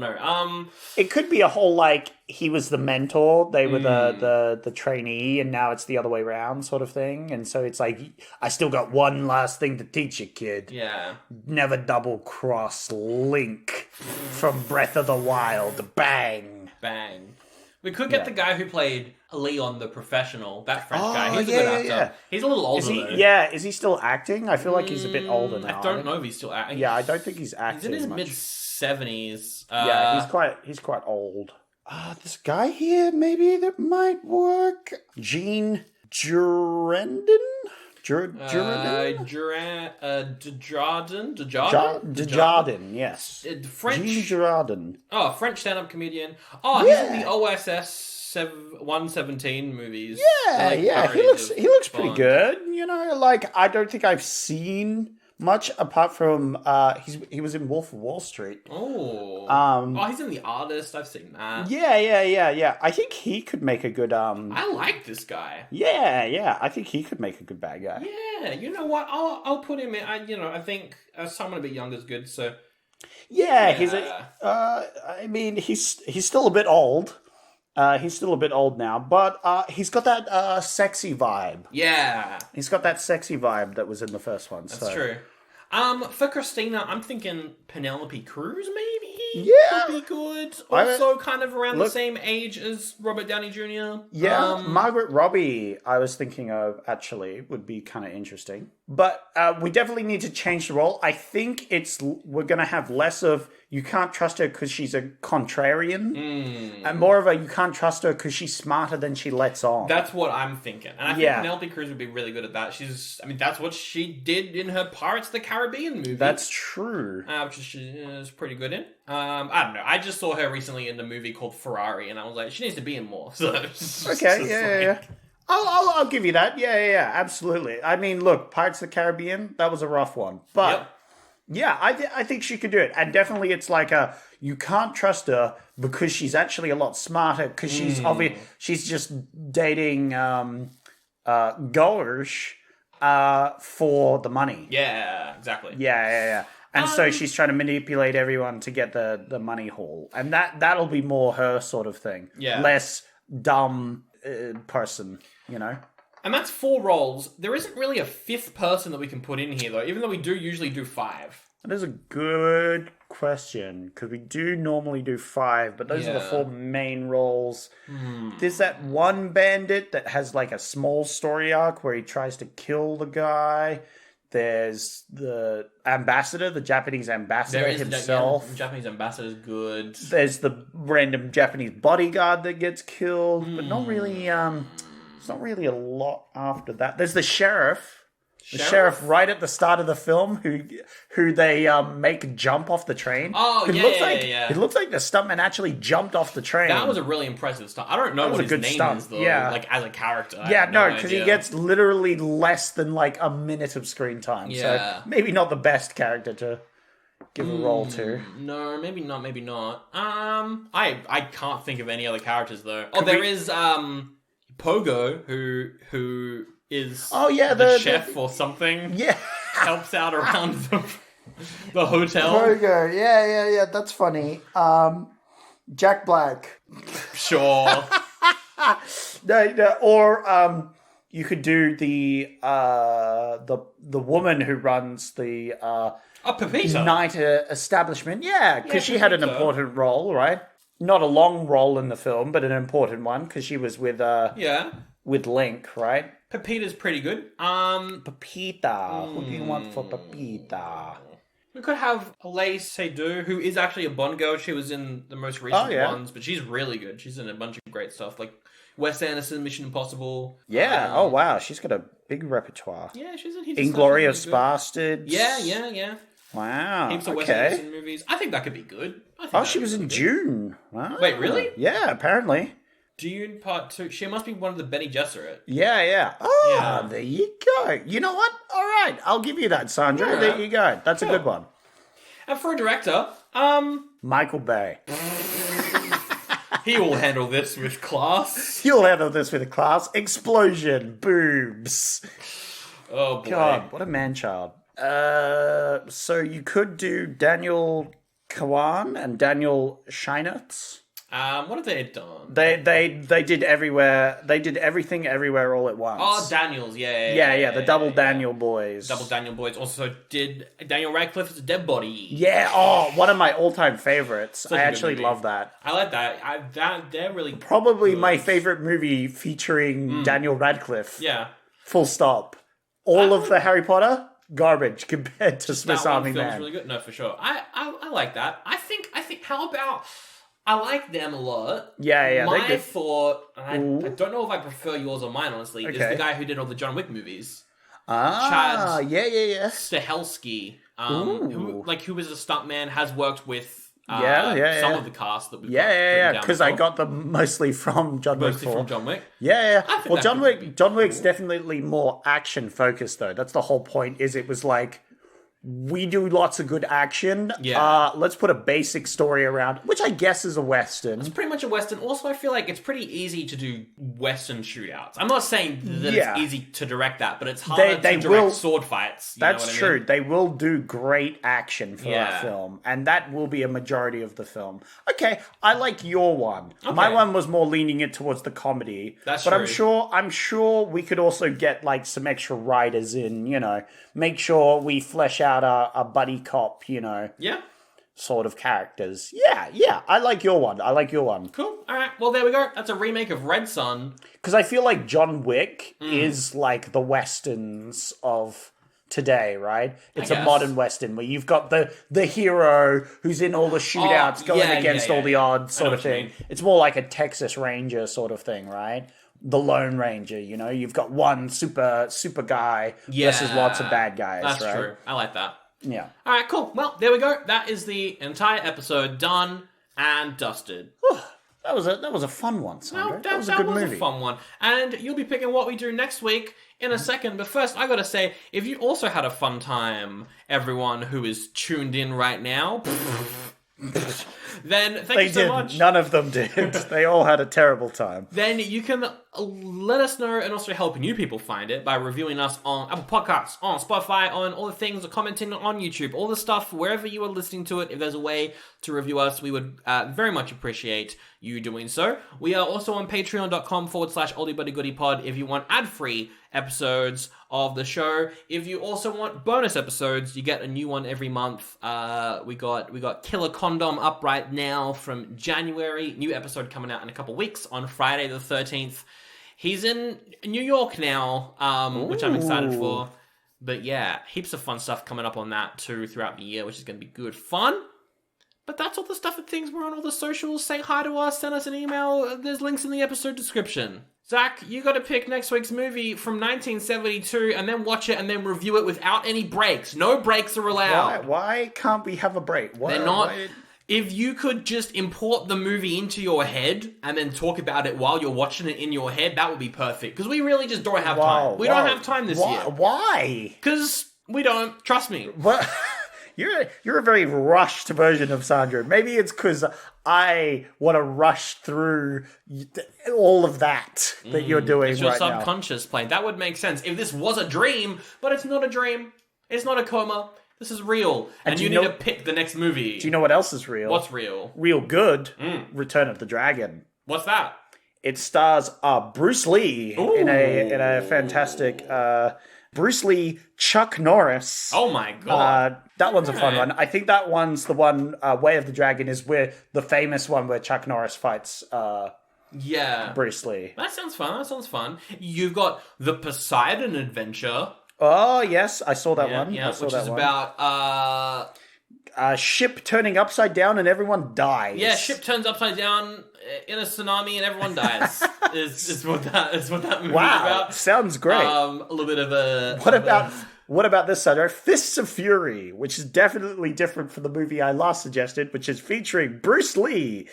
know. It could be a whole he was the mentor, they were the trainee, and now it's the other way around sort of thing. And so it's I still got one last thing to teach you, kid. Yeah. Never double cross Link from Breath of the Wild. Bang. Bang. We could get the guy who played Leon the Professional, that French guy. He's a good actor. Yeah. He's a little older, though. Yeah, is he still acting? I feel like he's a bit older now. I don't know if he's still acting. Yeah, I don't think he's acting. He's in his mid-70s. He's quite old. This guy here, maybe that might work. Gene Durandon? Desjardins, yes. French. Gene Desjardins. Oh, French stand-up comedian. Oh, he's in the OSS 117 movies. Yeah. He looks pretty good. You know, I don't think I've seen much apart from he was in Wolf of Wall Street. He's in The Artist. I've seen that. Yeah. I think he could make a good I like this guy. Yeah. I think he could make a good bad guy. Yeah. You know what? I'll put him in. I think someone a bit younger is good. So. Yeah. He's he's still a bit old. He's still a bit old now, but he's got that sexy vibe. Yeah. He's got that sexy vibe that was in the first one. That's true. For Christina, I'm thinking Penelope Cruz, maybe? Yeah. Could be good. Also kind of around the same age as Robert Downey Jr. Yeah, Margaret Robbie, I was thinking of, actually, would be kind of interesting. But we definitely need to change the role. I think we're going to have less of, you can't trust her because she's a contrarian, and more of a, you can't trust her because she's smarter than she lets on. That's what I'm thinking. And I think Penelope Cruz would be really good at that. That's what she did in her Pirates of the Caribbean movie. That's true. Which she is pretty good in. I don't know. I just saw her recently in the movie called Ferrari, and I was like, she needs to be in more. So Okay, yeah. I'll give you that. Yeah, absolutely. I mean, look, Pirates of the Caribbean, that was a rough one. But, yeah, I think she could do it. And definitely it's like you can't trust her because she's actually a lot smarter because she's just dating Gorge for the money. Yeah, exactly. Yeah. And so she's trying to manipulate everyone to get the money haul. And that'll be more her sort of thing. Yeah. Less dumb person, you know? And that's 4 roles. There isn't really a 5th person that we can put in here, though, even though we do usually do 5. That is a good question, because we do normally do 5, but those are the 4 main roles. There's that one bandit that has like a small story arc where he tries to kill the guy. There's the ambassador, the Japanese ambassador himself. The Japanese ambassador's good. There's the random Japanese bodyguard that gets killed, but not really. It's not really a lot after that. There's the sheriff. The sheriff right at the start of the film who they make jump off the train. Oh, yeah. It looks like the stuntman actually jumped off the train. That was a really impressive stunt. I don't know what his name is, though. Yeah. Like, as a character. Yeah, no, because he gets literally less than like a minute of screen time. Yeah. So maybe not the best character to give a role to. No, maybe not. I can't think of any other characters, though. There is Pogo, who is the chef or something. Yeah. Helps out around the hotel. Pogo, yeah, that's funny. Jack Black. Sure. No, or you could do the woman who runs the Pepita. night establishment. Yeah, because she had an important role, right? Not a long role in the film, but an important one because she was with with Link, right? Pepita's pretty good. Pepita. Who do you want for Pepita? We could have Lay Seydoux, who is actually a Bond girl. She was in the most recent ones, but she's really good. She's in a bunch of great stuff, like Wes Anderson, Mission Impossible. Yeah. Oh wow, she's got a big repertoire. Yeah, she's in Inglourious Bastards. Yeah. Wow. Heaps of Wes Anderson movies. I think that could be good. She was in Dune. Wow. Wait, really? Yeah, apparently. Dune Part 2. She must be one of the Bene Gesserit. Yeah. There you go. You know what? All right, I'll give you that, Sandra. Yeah. There you go. That's a good one. And for a director, Michael Bay. He will handle this with class. He'll handle this with class. Explosion. Boobs. Oh, boy. God, what a man-child. So you could do Daniel Kawan and Daniel Scheinert. What have they done? They did everywhere. They did everything everywhere all at once. Oh, Daniels, yeah. The double Daniel boys. Double Daniel boys. Also did Daniel Radcliffe's Dead Body. Yeah. Oh, one of my all-time favorites. I actually love that. I like that. They're really probably good. My favorite movie featuring Daniel Radcliffe. Yeah. Full stop. All of the Harry Potter. Garbage compared to Swiss Army Man. Really good. No, for sure. I like that. I think. How about? I like them a lot. Yeah. My thought, I don't know if I prefer yours or mine. Honestly, is the guy who did all the John Wick movies. Chad. Yeah. Stahelski, who was a stuntman, has worked with. Some of the cast that we've because I got them mostly from John Wick. Mostly from John Wick. Yeah. Well, John Wick's definitely more action focused though. That's the whole point. Is it was like we do lots of good action. Yeah. Let's put a basic story around, which I guess is a Western. It's pretty much a Western. Also, I feel like it's pretty easy to do Western shootouts. I'm not saying that it's easy to direct that, but it's harder to direct sword fights. That's true. They will do great action for that film, and that will be a majority of the film. Okay, I like your one. Okay. My one was more leaning it towards the comedy. That's true. But I'm sure we could also get like some extra writers in, make sure we flesh out about our buddy cop, Yeah. sort of characters. Yeah, I like your one. Cool. All right. Well, there we go. That's a remake of Red Son. Because I feel like John Wick is like the westerns of today, right? It's a guess. modern western where you've got the hero who's in all the shootouts going against all the odds sort of thing. It's more like a Texas Ranger sort of thing, right? The Lone Ranger, you've got one super guy versus lots of bad guys, That's right? true. I like that. Yeah. All right, cool. Well, there we go. That is the entire episode done and dusted. That was a fun one, Sandro. That was a good movie. A fun one. And you'll be picking what we do next week in a second. But first, I got to say, if you also had a fun time, everyone who is tuned in right now, then thank you so much. None of them did. They all had a terrible time. Then you can let us know and also help new people find it by reviewing us on Apple Podcasts, on Spotify, on all the things, or commenting on YouTube, all the stuff, wherever you are listening to it. If there's a way to review us, we would very much appreciate you doing so. We are also on patreon.com/oldiebuddygoodypod if you want ad-free episodes of the show. If you also want bonus episodes, you get a new one every month. We got Killer Condom up right now from January. New episode coming out in a couple weeks on Friday the 13th. He's in New York now, which I'm excited for. But yeah, heaps of fun stuff coming up on that too throughout the year, which is going to be good fun. But that's all the stuff and things. We're on all the socials. Say hi to us. Send us an email. There's links in the episode description. Zach, you got to pick next week's movie from 1972 and then watch it and then review it without any breaks. No breaks are allowed. Why can't we have a break? They're not. If you could just import the movie into your head and then talk about it while you're watching it in your head, that would be perfect. Because we really just don't have time. We don't have time this year. Why? Because we don't. Trust me. What? You're a very rushed version of Sandro. Maybe it's because I want to rush through all of that you're doing it's your right now. subconscious playing. That would make sense if this was a dream, but it's not a dream. It's not a coma. This is real. And you need to pick the next movie. Do you know what else is real? What's real? Real good. Return of the Dragon. What's that? It stars Bruce Lee in a fantastic Bruce Lee, Chuck Norris. Oh my god. That one's a fun one. I think that one's the one, Way of the Dragon is where the famous one where Chuck Norris fights Bruce Lee. That sounds fun. You've got The Poseidon Adventure. Oh, yes. I saw that one. Yeah, which is about a ship turning upside down and everyone dies. Yeah, ship turns upside down in a tsunami and everyone dies. is what that movie is about. Sounds great. A little bit of a... What about this, Sandro? Fists of Fury, which is definitely different from the movie I last suggested, which is featuring Bruce Lee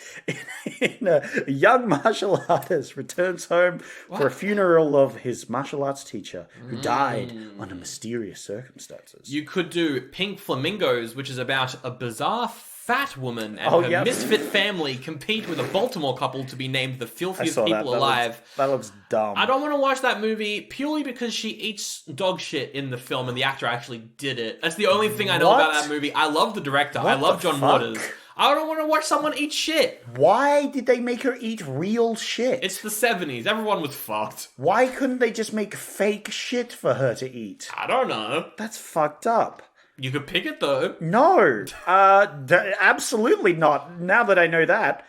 in a young martial artist returns home for a funeral of his martial arts teacher who died under mysterious circumstances. You could do Pink Flamingos, which is about a bizarre fat woman and her misfit family compete with a Baltimore couple to be named the filthiest people alive. That looks dumb. I don't want to watch that movie purely because she eats dog shit in the film and the actor actually did it. That's the only thing I know about that movie. I love the director. I love John Waters. I don't want to watch someone eat shit. Why did they make her eat real shit? It's the 70s. Everyone was fucked. Why couldn't they just make fake shit for her to eat? I don't know. That's fucked up. You could pick it, though. No. Absolutely not. Now that I know that.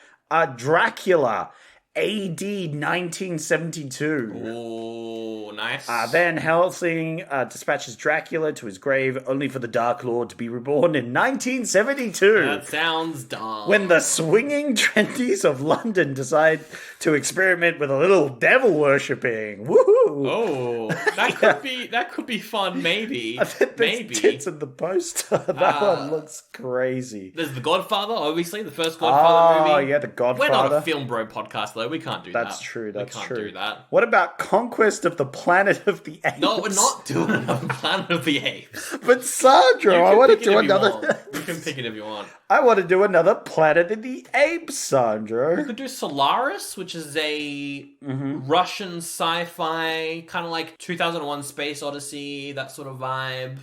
Dracula. AD 1972. Oh, nice. Van Helsing dispatches Dracula to his grave only for the Dark Lord to be reborn in 1972. That sounds dumb. When the swinging trendies of London decide to experiment with a little devil worshipping. Woohoo! Oh, that could be fun, maybe. Maybe. Tits in the poster. That one looks crazy. There's The Godfather, obviously, the first Godfather movie. Oh, yeah, The Godfather. We're not a Film Bro podcast, though. We can't do that. That's true. We can't do that. What about Conquest of the Planet of the Apes? No, we're not doing another Planet of the Apes. But Sandro, I want to do another. You can pick it if you want. I want to do another Planet of the Apes, Sandro. You could do Solaris, which is a Russian sci-fi, kind of like 2001: Space Odyssey, that sort of vibe.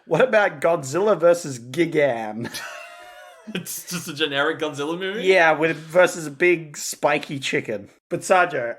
What about Godzilla versus Gigan? It's just a generic Godzilla movie? Yeah, versus a big spiky chicken. But Sandro,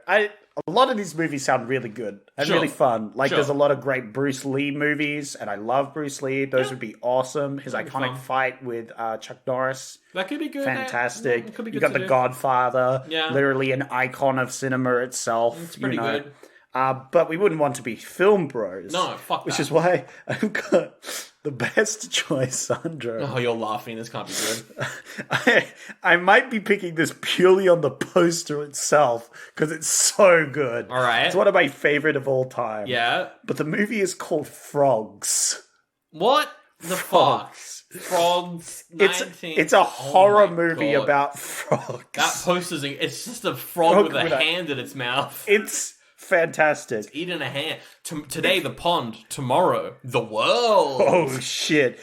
a lot of these movies sound really good and really fun. Like, there's a lot of great Bruce Lee movies, and I love Bruce Lee. Those would be awesome. His iconic fight with Chuck Norris. That could be good. Fantastic. Could be good you got The Godfather. Yeah. Literally an icon of cinema itself. It's pretty good. But we wouldn't want to be film bros. No, fuck that. Which is why I've got the best choice, Sandro. Oh, you're laughing. This can't be good. I might be picking this purely on the poster itself because it's so good. All right. It's one of my favorite of all time. Yeah. But the movie is called Frogs. What the fuck? Frogs. It's a horror movie about frogs. That poster's it's just a frog with a hand in its mouth. It's fantastic. It's eating a hand. Today the pond, tomorrow the world. Oh shit.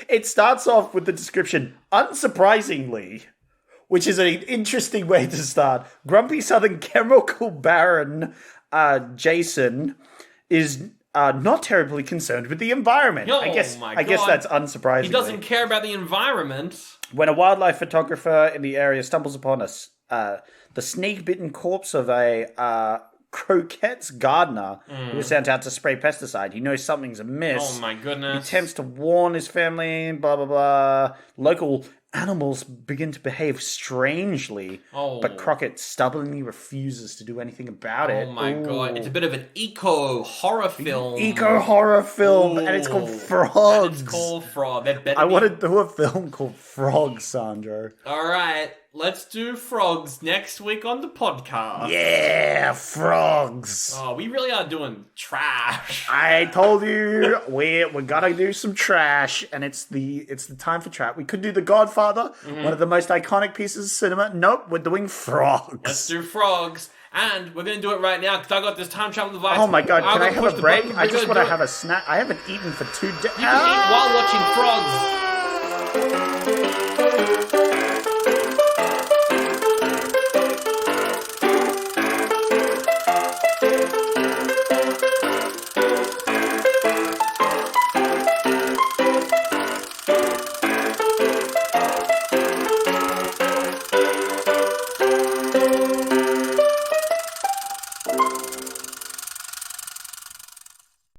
It starts off with the description, unsurprisingly, which is an interesting way to start. Grumpy Southern Chemical Baron Jason is not terribly concerned with the environment. Oh, I guess God. that's unsurprising. He doesn't care about the environment. When a wildlife photographer in the area stumbles upon the snake-bitten corpse of a croquette's gardener who was sent out to spray pesticide, he knows something's amiss. Oh my goodness. He attempts to warn his family, blah, blah, blah. Local animals begin to behave strangely, but Crockett stubbornly refuses to do anything about it. Oh my God. It's a bit of an eco-horror film. Eco-horror film, and it's called Frogs. It's called Frog. I want to do a film called Frogs, Sandro. All right. Let's do Frogs next week on the podcast. Yeah, Frogs. Oh, we really are doing trash. I told you we're gonna do some trash, and it's the time for trash. We could do The Godfather, one of the most iconic pieces of cinema. Nope, we're doing Frogs. Let's do Frogs. And we're going to do it right now because I got this time travel device. Oh my God, can I have a break? Button. I just want to have a snack. I haven't eaten for 2 days. You can eat while watching Frogs.